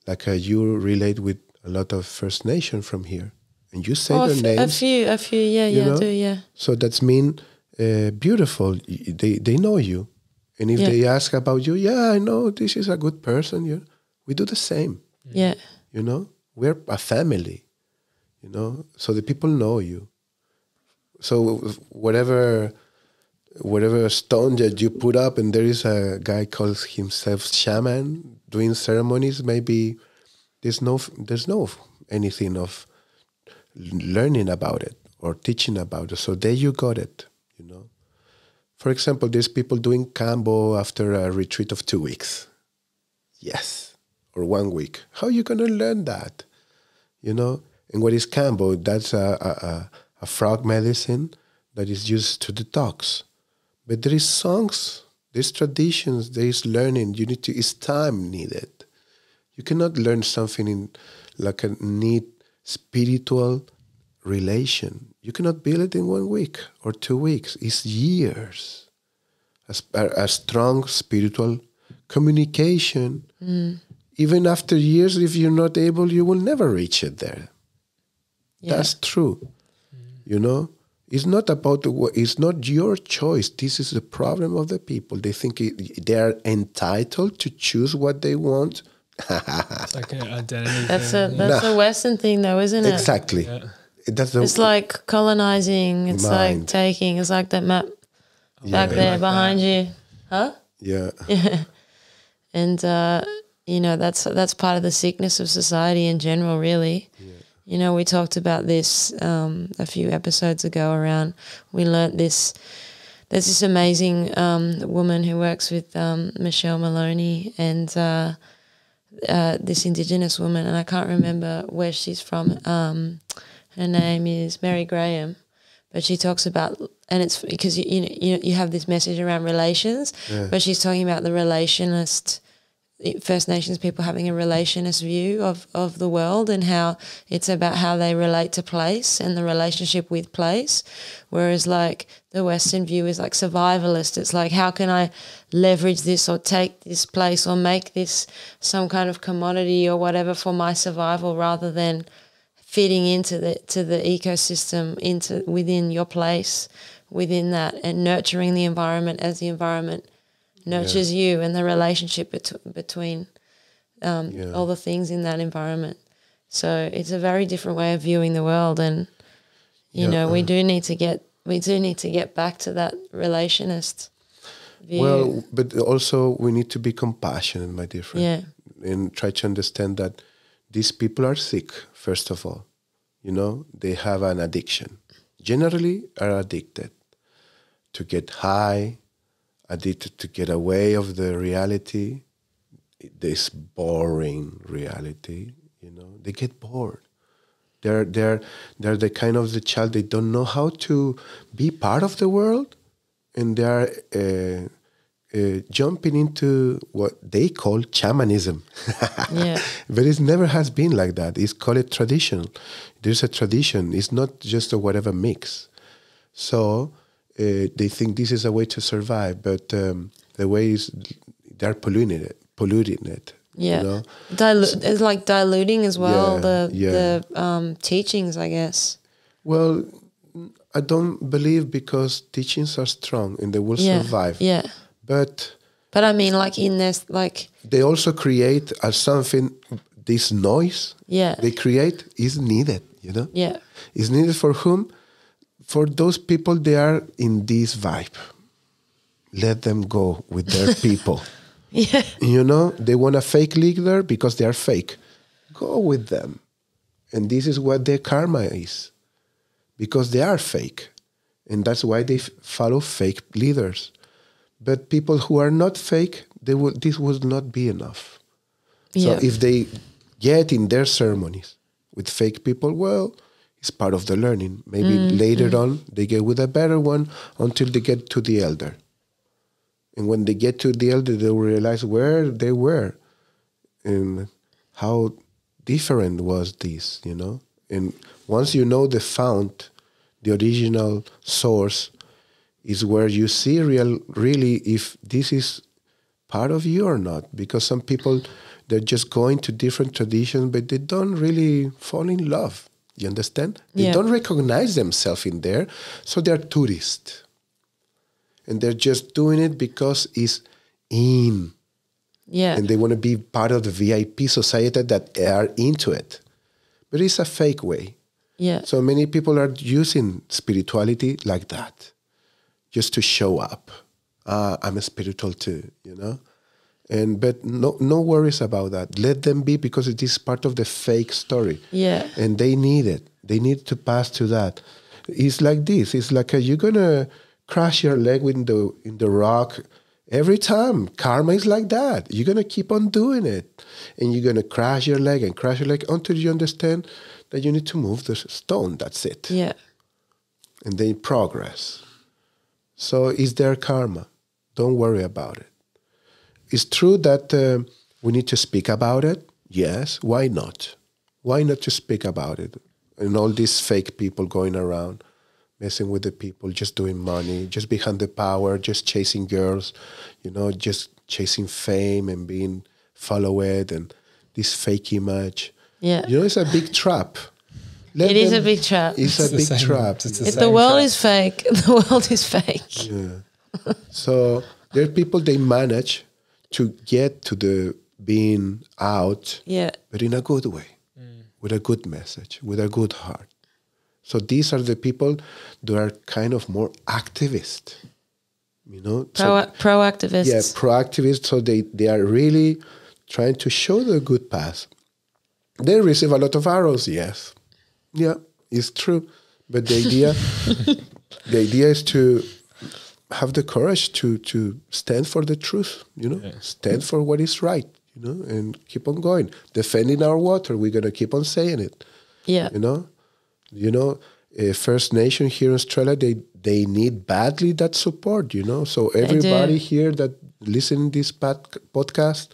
Like you relate with a lot of First Nation from here. And you say their names. A few, yeah, I do, yeah. So that's mean beautiful. They know you. And if they ask about you, I know this is a good person. We do the same. Yeah. We're a family. So the people know you. So whatever stone that you put up, and there is a guy calls himself shaman doing ceremonies, maybe there's no anything of learning about it or teaching about it. So there you got it, For example, there's people doing Kambo after a retreat of 2 weeks. Yes. Or 1 week. How are you going to learn that? And what is Kambo? That's a frog medicine that is used to detox. But there is songs, there's traditions, there is learning. It's time needed. You cannot learn something in like a neat spiritual relation. You cannot build it in 1 week or 2 weeks. It's years. A strong spiritual communication. Even after years, if you're not able, you will never reach it there. Yeah. That's true. It's not it's not your choice. This is the problem of the people. They think they are entitled to choose what they want. It's like an identity. That's a Western thing, though, isn't it? Exactly. Yeah. It's like colonizing. It's mind. Like taking. It's like that map back there like behind you, huh? Yeah. Yeah. And that's part of the sickness of society in general, really. Yeah. We talked about this a few episodes ago around, we learnt this, there's this amazing woman who works with Michelle Maloney and this indigenous woman, and I can't remember where she's from. Her name is Mary Graham, but she talks about, and it's because you have this message around relations, but she's talking about the relationist, First Nations people having a relationist view of the world, and how it's about how they relate to place and the relationship with place, whereas like the Western view is like survivalist. It's like, how can I leverage this or take this place or make this some kind of commodity or whatever for my survival, rather than fitting into the ecosystem, within your place, within that, and nurturing the environment as the environment nurtures you, and the relationship between all the things in that environment. So it's a very different way of viewing the world, and we do need to get back to that relationist view. Well, but also we need to be compassionate, my dear friend, and try to understand that these people are sick. First of all, they have an addiction. Generally, are addicted to get high, addicted to get away of the reality, this boring reality. They get bored. They're the kind of the child, they don't know how to be part of the world, and they are jumping into what they call shamanism. But it never has been like that. It's called tradition. There's a tradition. It's not just a whatever mix. So they think this is a way to survive, but the way is they're polluting it. Yeah, it's like diluting as well the teachings, I guess. Well, I don't believe, because teachings are strong and they will survive. Yeah. But I mean, like in this, like they also create something. This noise they create is needed. Yeah. Is needed for whom? For those people, they are in this vibe. Let them go with their people. They want a fake leader because they are fake. Go with them. And this is what their karma is. Because they are fake. And that's why they follow fake leaders. But people who are not fake, this would not be enough. Yeah. So if they get in their ceremonies with fake people, well, it's part of the learning. Maybe later on they get with a better one until they get to the elder. And when they get to the elder, they will realize where they were and how different was this, you know. And once you know the fount, the original source, is where you see really if this is part of you or not. Because some people, they're just going to different traditions, but they don't really fall in love. You understand? They don't recognize themselves in there, so they're tourists. And they're just doing it because it's in. Yeah. And they want to be part of the VIP society that are into it. But it's a fake way. Yeah. So many people are using spirituality like that, just to show up. I'm a spiritual too, you know? But no worries about that. Let them be, because it is part of the fake story. Yeah. And they need it. They need to pass to that. It's like this. It's like you're going to crash your leg in the rock every time. Karma is like that. You're going to keep on doing it. And you're going to crash your leg until you understand that you need to move the stone. That's it. Yeah. And then progress. So it's their karma. Don't worry about it. It's true that we need to speak about it. Yes, why not? Why not to speak about it? And all these fake people going around, messing with the people, just doing money, just behind the power, just chasing girls, you know, just chasing fame and being followed and this fake image. Yeah. You know, it's a big trap. It is a big trap. It's a big trap. The world is fake. The world is fake. Yeah. So there are people, they manage to get to the being out, but in a good way, with a good message, with a good heart. So these are the people that are kind of more activist, you know. Pro-activists. Yeah, pro-activists. So they are really trying to show the good path. They receive a lot of arrows, yes. Yeah, it's true. But the idea is to have the courage to stand for the truth, you know, stand for what is right, you know, and keep on going. Defending our water, we're going to keep on saying it. Yeah. You know, First Nation here in Australia, they need badly that support, you know. So everybody here that listen to this podcast,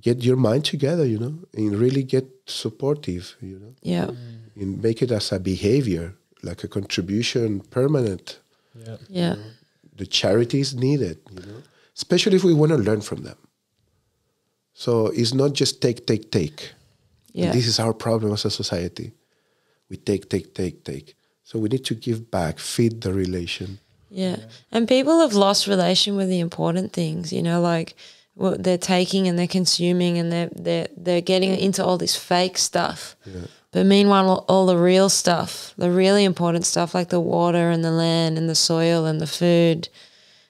get your mind together, you know, and really get supportive, you know. Yeah. And make it as a behavior, like a contribution, permanent. Yeah. Yeah. The charity is needed, you know, especially if we want to learn from them. So it's not just take. Yeah. And this is our problem as a society. We take. So we need to give back, feed the relation. Yeah. And people have lost relation with the important things, you know, like they're taking and they're consuming and they're getting into all this fake stuff. Yeah. But meanwhile, all the real stuff, the really important stuff like the water and the land and the soil and the food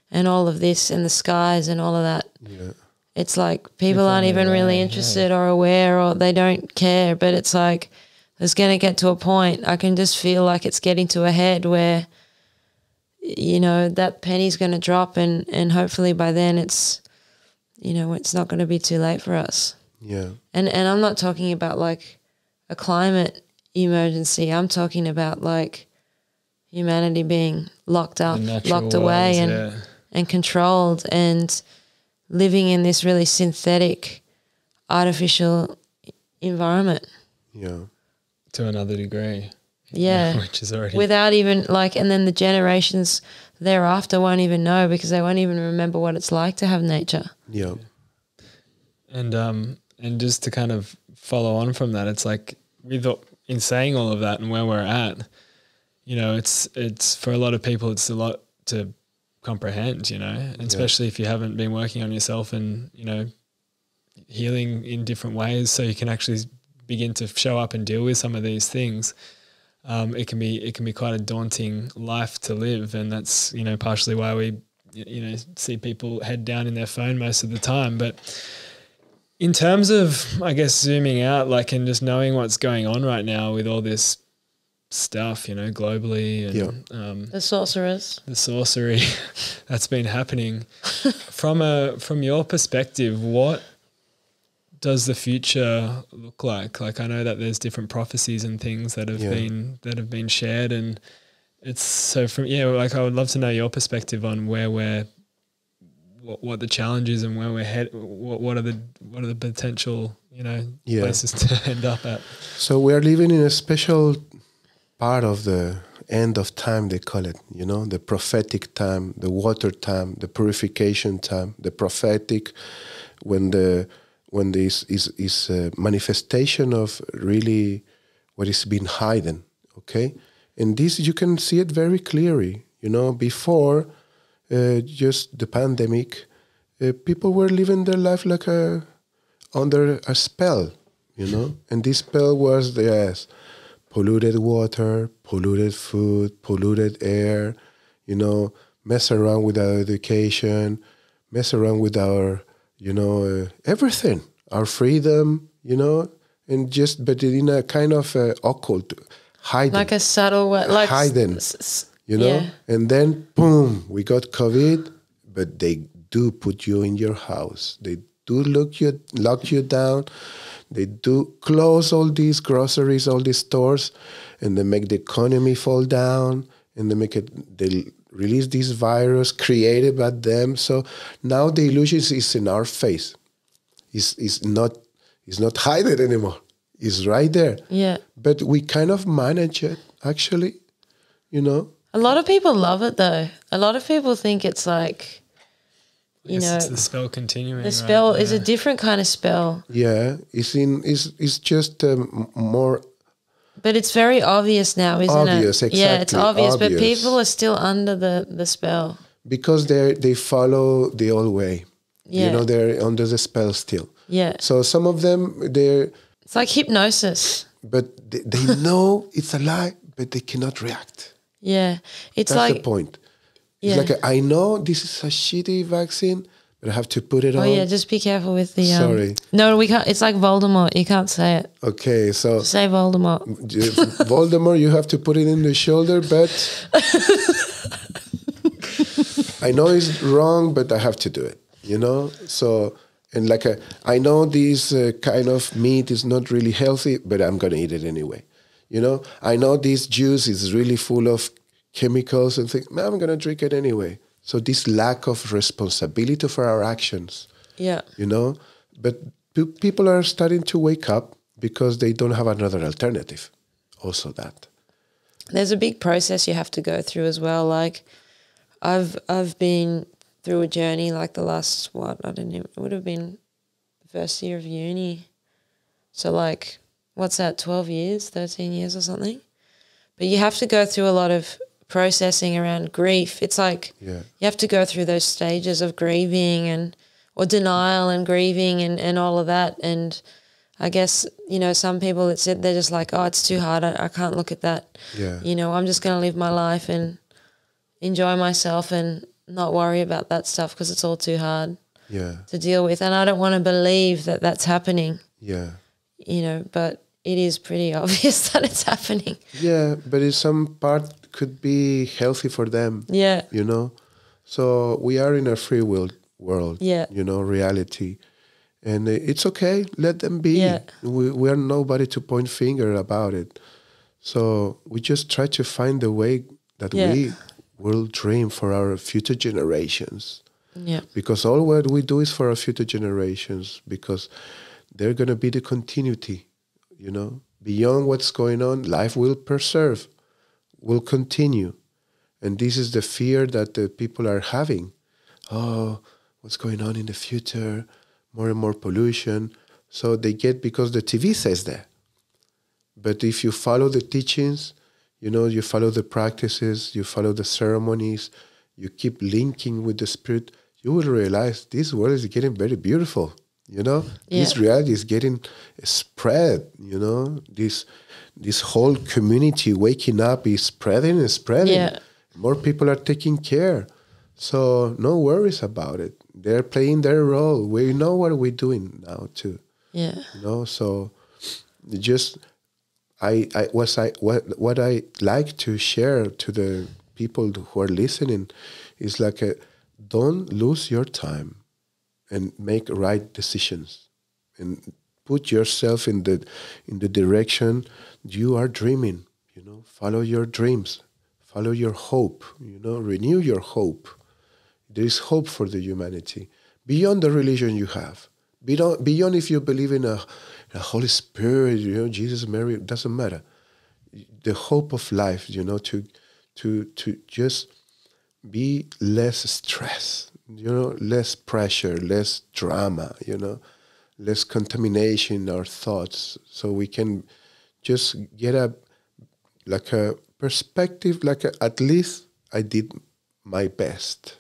and all of this and the skies and all of that. Yeah. It's like people aren't even really interested or aware, or they don't care. But it's like it's going to get to a point. I can just feel like it's getting to a head where, you know, that penny's going to drop and hopefully by then it's, you know, it's not going to be too late for us. Yeah. And I'm not talking about like a climate emergency. I'm talking about like humanity being locked up, locked away and controlled and living in this really synthetic, artificial environment. Yeah. To another degree. Yeah. Which is already... Without even like, and then the generations thereafter won't even know because they won't even remember what it's like to have nature. Yeah. And just to kind of follow on from that, it's like in saying all of that and where we're at, you know, it's for a lot of people, it's a lot to comprehend, you know, and especially if you haven't been working on yourself and, you know, healing in different ways so you can actually begin to show up and deal with some of these things. It can be quite a daunting life to live, and that's, you know, partially why we, you know, see people head down in their phone most of the time. But in terms of, I guess, zooming out, like, and just knowing what's going on right now with all this stuff, you know, globally and the sorcerers, the sorcery that's been happening. from your perspective, what does the future look like? Like, I know that there's different prophecies and things that have been shared, and it's so like I would love to know your perspective on what the challenge is and where we're headed. What are the potential places to end up at? So we are living in a special part of the end of time, they call it, the prophetic time, the water time, the purification time, the prophetic, when this is a manifestation of really what is being hidden, okay? And this, you can see it very clearly, before just the pandemic, people were living their life like under a spell, and this spell was polluted water, polluted food, polluted air, mess around with our education, mess around with our, everything, our freedom, and but in a kind of occult, hidden. Like a subtle way, like hidden, and then boom, we got COVID, but they do put you in your house. They do lock you down. They do close all these groceries, all these stores, and they make the economy fall down, and they release this virus created by them. So now the illusion is in our face. It's not hidden anymore. It's right there. Yeah. But we kind of manage it, actually, A lot of people love it, though. A lot of people think it's like, it's the spell continuing. The spell is a different kind of spell. Yeah, it's just more. But it's very obvious now, isn't it? Obvious, exactly. Yeah, it's obvious, but people are still under the spell. Because they follow the old way. Yeah. They're under the spell still. Yeah. So some of them, It's like hypnosis. But they know it's a lie, but they cannot react. Yeah. That's the point. Yeah. It's like, I know this is a shitty vaccine, but I have to put it on. Oh, yeah, just be careful with the... Sorry. No, we can't. It's like Voldemort. You can't say it. Okay, so... Say Voldemort. Voldemort, you have to put it in the shoulder, but... I know it's wrong, but I have to do it, So, and I know this kind of meat is not really healthy, but I'm going to eat it anyway. I know this juice is really full of chemicals and things. I'm going to drink it anyway. So this lack of responsibility for our actions, But people are starting to wake up because they don't have another alternative. Also that. There's a big process you have to go through as well. Like I've been through a journey like the last, it would have been the first year of uni. So like, what's that, 12 years, 13 years or something? But you have to go through a lot of processing around grief. It's like you have to go through those stages of grieving or denial and grieving and all of that. And I guess, some people, they're just like, oh, it's too hard. I can't look at that. Yeah. I'm just going to live my life and enjoy myself and not worry about that stuff because it's all too hard to deal with. And I don't want to believe that that's happening. Yeah. But it is pretty obvious that it's happening. Yeah, but in some part could be healthy for them. Yeah. So we are in a free will world, reality. And it's okay, let them be. Yeah. We are nobody to point finger about it. So we just try to find the way that we will dream for our future generations. Yeah. Because all what we do is for our future generations, because they're going to be the continuity, Beyond what's going on, life will preserve, will continue. And this is the fear that the people are having. Oh, what's going on in the future? More and more pollution. So they get because the TV says that. But if you follow the teachings, you follow the practices, you follow the ceremonies, you keep linking with the spirit, you will realize this world is getting very beautiful. This reality is getting spread, this whole community waking up is spreading and spreading. Yeah. More people are taking care. So no worries about it. They're playing their role. We know what we're doing now too. Yeah. So just what I like to share to the people who are listening is like don't lose your time and make right decisions and put yourself in the direction you are dreaming. Follow your dreams, follow your hope. Renew your hope. There is hope for the humanity beyond the religion you have. Beyond if you believe in a Holy Spirit, Jesus, Mary, it doesn't matter. The hope of life, to just be less stress, less pressure, less drama, less contamination in our thoughts, so we can just get a perspective, at least I did my best,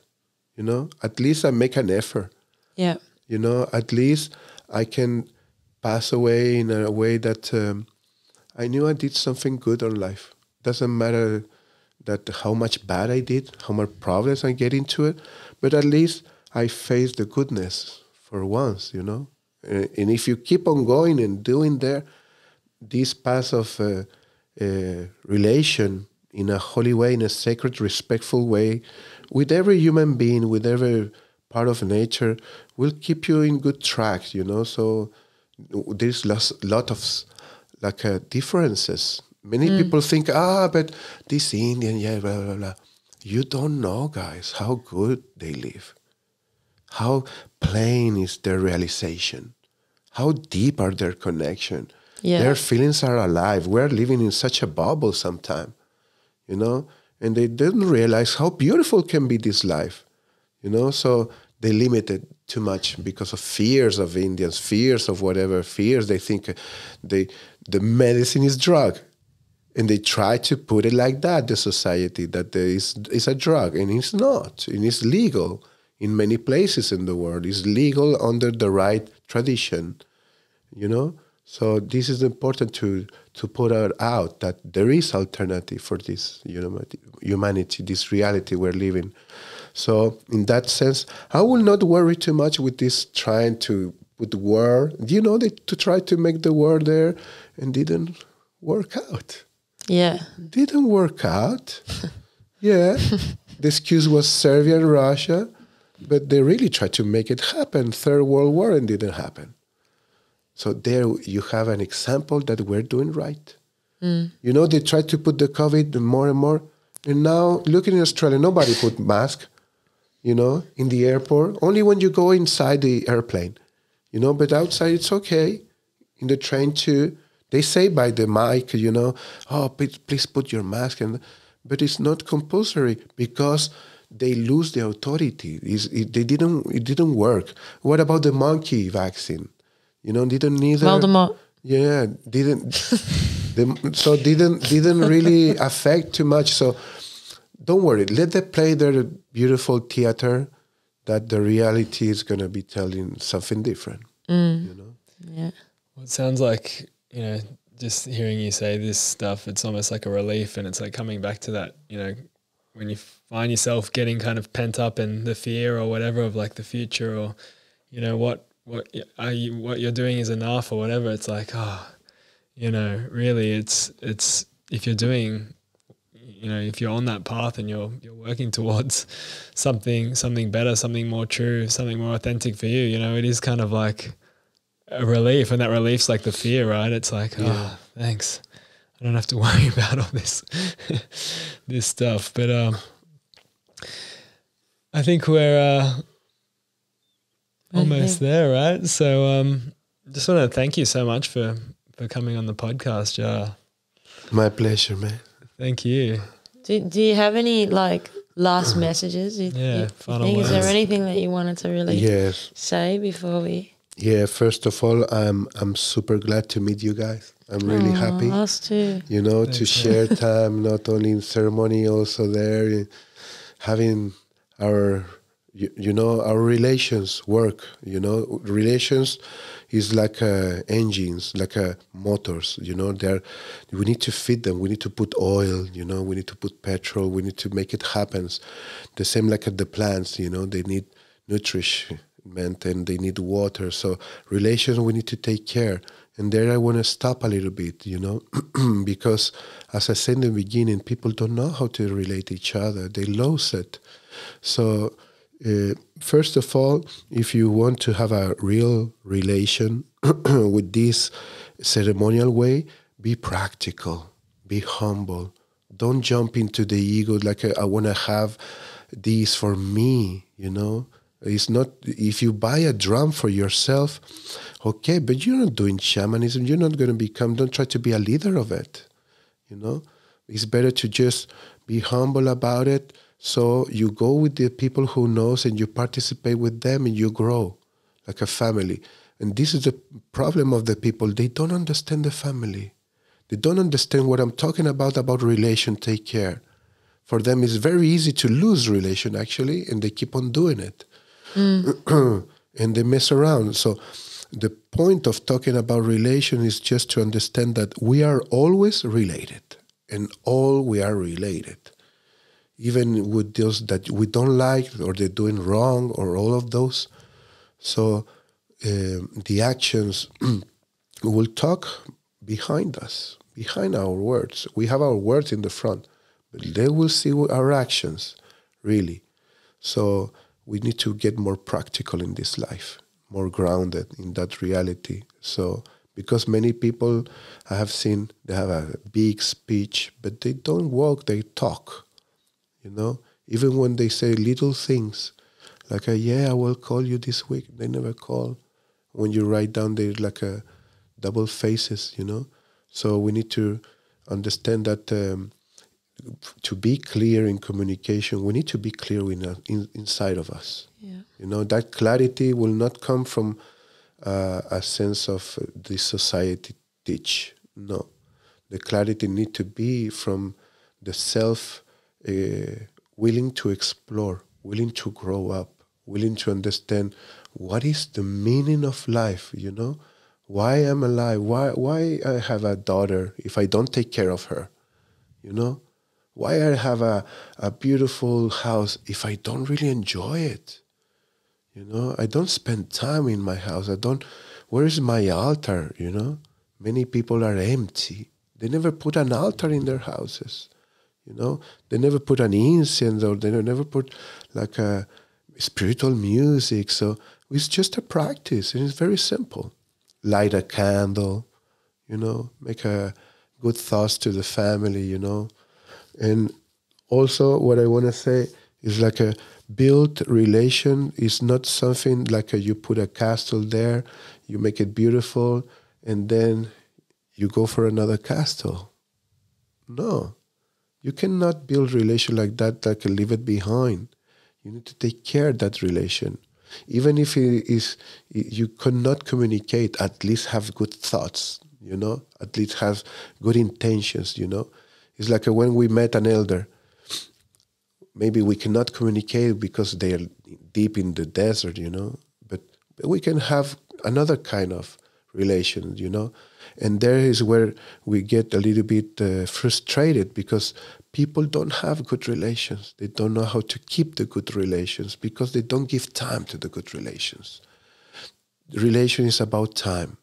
at least I make an effort. Yeah. At least I can pass away in a way that I knew I did something good in life. Doesn't matter that how much bad I did, how much problems I get into it, but at least I faced the goodness for once, And if you keep on going and doing this path of relation in a holy way, in a sacred, respectful way, with every human being, with every part of nature, will keep you in good track, So there's lot of differences. Many people think, but this Indian, blah, blah, blah. You don't know, guys, how good they live. How plain is their realization. How deep are their connection. Yeah. Their feelings are alive. We're living in such a bubble sometimes, and they didn't realize how beautiful can be this life, so they limit it too much because of fears of Indians, fears of whatever, fears. They think the medicine is drug. And they try to put it like that, the society, that there is a drug, and it's not. And it's legal in many places in the world. It's legal under the right tradition, So this is important to put out that there is alternative for this humanity, this reality we're living. So in that sense, I will not worry too much with this trying to put war. To try to make the war there and didn't work out. Yeah. Didn't work out. Yeah. The excuse was Serbia and Russia, but they really tried to make it happen. Third World War, and didn't happen. So there you have an example that we're doing right. They tried to put the COVID more and more. And now, look in Australia, nobody put mask, in the airport. Only when you go inside the airplane, but outside it's okay. In the train too. They say by the mic, please put your mask, but it's not compulsory because they lose the authority. It didn't work. What about the monkey vaccine? Didn't neither. Voldemort. Yeah, didn't really affect too much. So don't worry. Let them play their beautiful theater. That the reality is going to be telling something different. Yeah. Well, it sounds like, just hearing you say this stuff, it's almost like a relief, and it's like coming back to that, when you find yourself getting kind of pent up in the fear or whatever of like the future, or, what you're doing is enough or whatever. It's like, really it's if you're doing, if you're on that path and you're working towards something better, something more true, something more authentic for you, it is kind of like a relief, and that relief's like the fear, right? It's like, thanks, I don't have to worry about all this this stuff. But I think we're almost there, right? So just want to thank you so much for coming on the podcast, Gera. My pleasure, man. Thank you. Do you have any last messages? Final think? words. Is there anything that you wanted to really Yes. say before we? Yeah, first of all, I'm super glad to meet you guys. I'm really happy. Us too. To share time, not only in ceremony, also there, having our, our relations work. Relations is like engines, like motors. We need to feed them. We need to put oil. We need to put petrol. We need to make it happen. The same like at the plants. They need nutrition. And they need water. So relations, we need to take care. And there I want to stop a little bit, because as I said in the beginning, people don't know how to relate to each other. They lose it. So First of all, if you want to have a real relation with this ceremonial way, be practical, be humble. Don't jump into the ego like I want to have this for me, you know. It's not, if you buy a drum for yourself, okay, but you're not doing shamanism. You're not going to become, don't try to be a leader of it, you know. It's better to just be humble about it. So you go with the people who knows and you participate with them and you grow like a family. And this is the problem of the people. They don't understand the family. They don't understand what I'm talking about relation, take care. For them, it's very easy to lose relation, actually, and they keep on doing it. And they mess around. So the point of talking about relation is just to understand that we are always related, and all we are related. Even with those that we don't like or they're doing wrong or all of those. So the actions will talk behind us, behind our words. We have our words in the front, but they will see our actions, really. So we need to get more practical in this life, more grounded in that reality. So because many people I have seen, they have a big speech, but they don't walk, they talk. You know, even when they say little things, like, yeah, I will call you this week. They never call. When you write down, they're like a double faces, you know. So we need to understand that to be clear in communication, we need to be clear inside of us. Yeah. You know, that clarity will not come from a sense of the society teach. No. The clarity need to be from the self willing to explore, willing to grow up, willing to understand what is the meaning of life, you know? Why I'm alive? Why I have a daughter if I don't take care of her, you know? Why I have a beautiful house if I don't really enjoy it? You know, I don't spend time in my house. Where is my altar, you know? Many people are empty. They never put an altar in their houses. You know, they never put an incense or they never put like a spiritual music. So it's just a practice and it's very simple. Light a candle, you know, make a good thoughts to the family, you know. And also what I want to say is like a built relation is not something like you put a castle there, you make it beautiful, and then you go for another castle. No. You cannot build relation like that, like leave it behind. You need to take care of that relation. Even if you cannot communicate, at least have good thoughts, you know, at least have good intentions, you know. It's like when we met an elder, maybe we cannot communicate because they are deep in the desert, you know, but we can have another kind of relation, you know. And there is where we get a little bit frustrated because people don't have good relations. They don't know how to keep the good relations because they don't give time to the good relations. The relation is about time.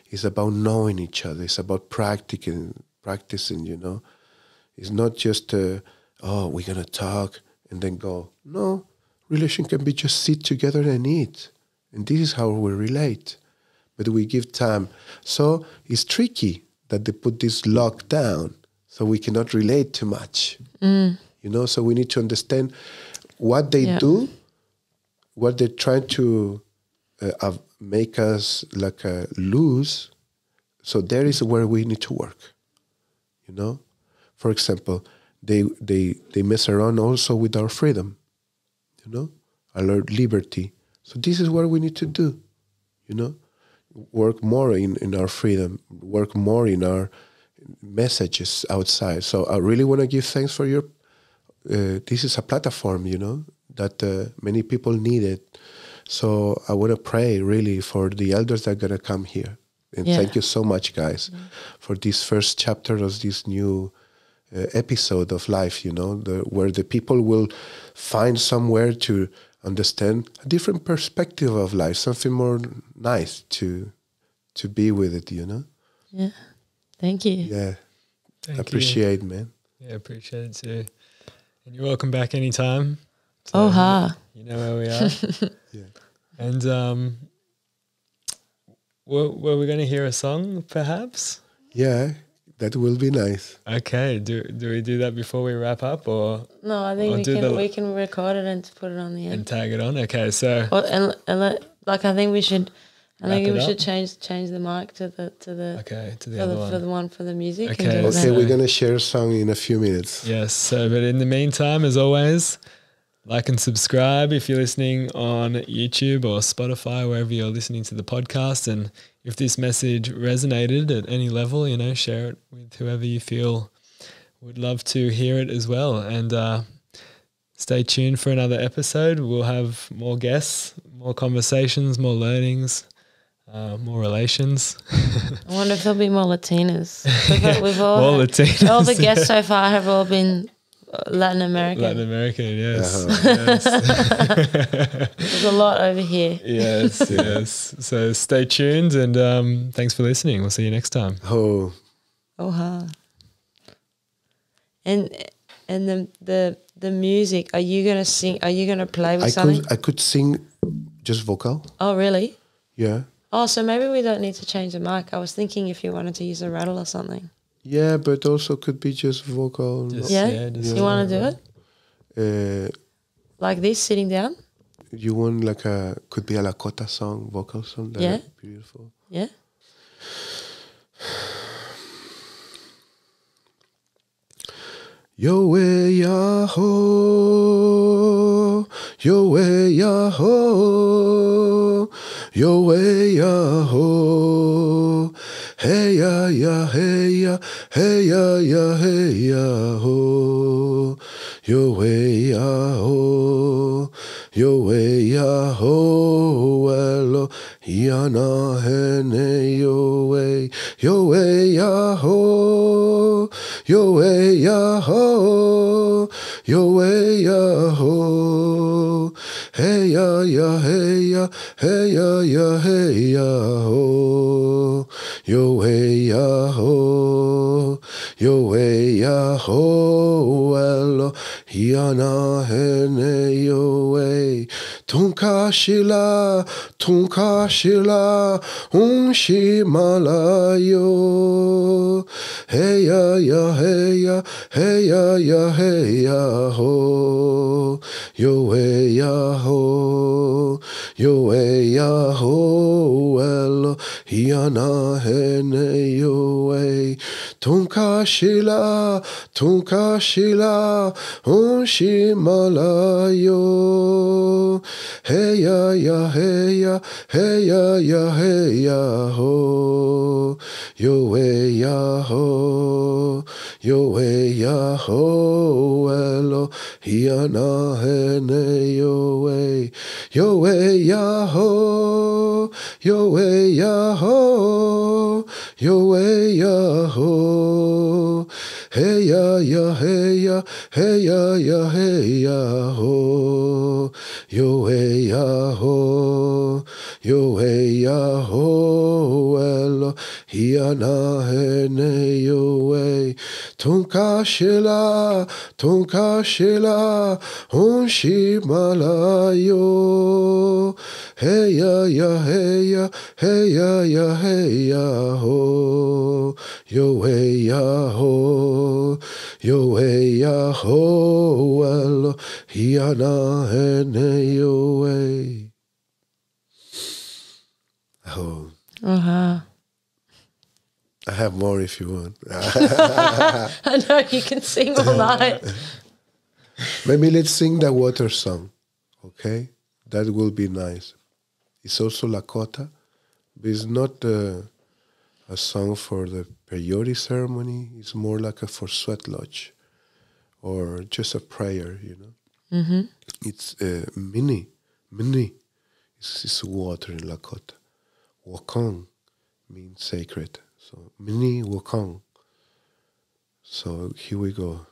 It's about knowing each other. It's about practicing, you know. It's not just, we're going to talk and then go. No, relation can be just sit together and eat. And this is how we relate. But we give time. So it's tricky that they put this lockdown so we cannot relate too much. You know, so we need to understand what they do, what they're trying to make us like lose. So there is where we need to work, you know. For example, they mess around also with our freedom, you know, our liberty. So this is what we need to do, you know. Work more in our freedom, work more in our messages outside. So I really want to give thanks for your, this is a platform, you know, that many people need it. So I want to pray really for the elders that are going to come here. And thank you so much, guys, for this first chapter of this new episode of life, you know, where the people will find somewhere to understand a different perspective of life, something more nice to be with it, you know? Yeah. Thank you. Yeah. Thank man. Yeah, appreciate it too. And you're welcome back anytime. So, You know where we are. Yeah. And were we going to hear a song, perhaps? Yeah, that will be nice. Okay. Do we do that before we wrap up, or No, I think we can record it and put it on the and end. tag it on? Okay, so I think we should. I think Wrap it we should up? change the mic to the to the for other the one. for the one for the music. Okay, And do it Okay, then. we're gonna share a song in a few minutes. Yes. So, but in the meantime, as always, like and subscribe if you're listening on YouTube or Spotify, wherever you're listening to the podcast. And if this message resonated at any level, share it with whoever you feel would love to hear it as well. And stay tuned for another episode. We'll have more guests, more conversations, more learnings, more relations. I wonder if there'll be more Latinas. We've all More Latinas. All the guests so far have all been Latin American. Latin American, yes. Uh-huh. Yes. There's a lot over here. Yes. So stay tuned, and thanks for listening. We'll see you next time. Oh, And the music. Are you gonna sing? Are you gonna play with something? I could sing just vocal. Oh, really? Yeah. Oh, so maybe we don't need to change the mic. I was thinking if you wanted to use a rattle or something. Yeah, but also could be just vocal. Yeah? You want to do it? Like this, sitting down? You want could be a Lakota Song, vocal song. That Yeah. would be beautiful. Yeah? Yo way ya ho, yo way ya ho, yo way ya ho, hey ya ya, hey ya, hey ya ya, hey ya ho, yo way ya ho, yo way ya ho, well yana hene yo way ya ho, yo way ya ho, yo way ya ho, hey ya ya, hey ya, hey ya ya, hey ya ho, yo way ya ho, yo way ya ho, elo yana hene yo way, tunkashila, tunkashila, unshimalayo, hey ya ya, hey ya, hey ya ya, hey ya ho, yo way ya ho, yo way ya ho, elo yana hene yo way, tunkashila, tunkashila, unshimalayo, hey ya ya, hey ya, hey ya ya, hey ya ho, yo way ya ho, yo way ya ho, elo yana hene yo way, yo way ya ho, yo way ya ho, yo way ya ho, hey ya ya, hey ya, hey ya ya, hey ya ho, yo way ya ho, yo way ya ho, elo yana hene yo way, tunkashila, tunkashila, unshimalayo, hey ya ya, hey ya, hey ya ya, hey ya ho, yo way ya ho, yo way ya ho, elo yana hene yo way. Oh. Uh-huh. I have more if you want. I know you can sing all night. Maybe let's sing the water song, okay? That will be nice. It's also Lakota, but it's not a song for the peyote ceremony. It's more like a for sweat lodge or just a prayer, Mm-hmm. It's mini. It's water in Lakota. Wakong means sacred. So mini wakong. So here we go.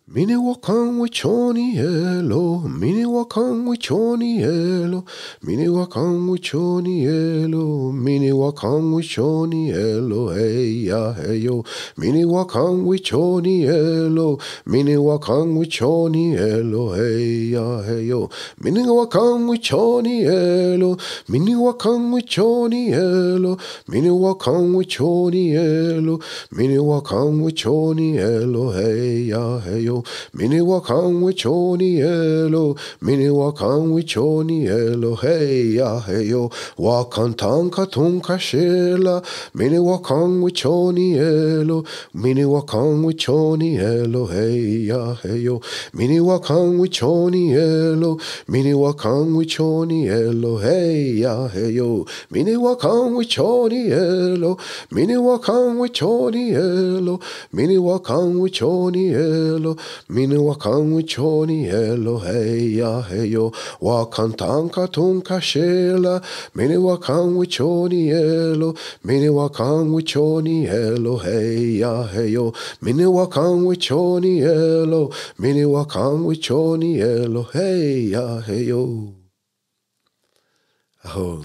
Mini wakong wichoni hello, mini wakan wichoni elo, mini wakan wichoni elo, mini wakan wichoni elo, hey ya hey yo, mini wakan wichoni elo, mini wakan wichoni elo, hey ya hey yo, mini wakan wichoni elo, mini wakan wichoni elo, mini wakan wichoni elo, mini wakan wichoni elo, hey ya hey yo, mini wakan wichoni elo, mini wakan wichoni elo, hey ya hey yo, wakan tanka tunka shela, mini wakan wichoni elo, mini wakan wichoni elo, hey ya hey yo, mini wakan wichoni elo, mini wakan wichoni elo, hey ya hey yo, mini wakan wichoni elo, mini wakan wichoni elo, mini wakan wichoni elo, mini wakan wichoni elo, hey ya hey yo, wakan tanka tunka shela, mini wakan wichoni elo, mini wakan wichoni elo, hey ya hey yo, mini wakan wichoni elo, mini wakan wichoni elo, hey ya hey yo. Aho.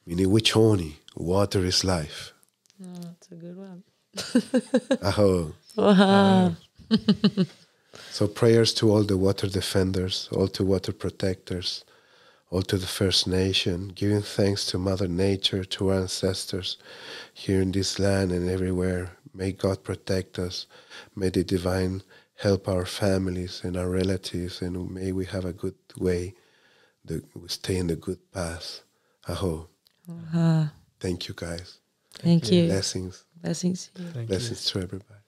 Mini wichoni, water is life. Oh, that's a good one. Aho. Wow. So prayers to all the water defenders, all to water protectors, all to the First Nation, giving thanks to Mother Nature, to our ancestors here in this land and everywhere. May God protect us. May the divine help our families and our relatives, and may we have a good way, we stay in the good path. Aho. Thank you, guys. Thank you. Blessings. Blessings to you. Thank you. Blessings to everybody.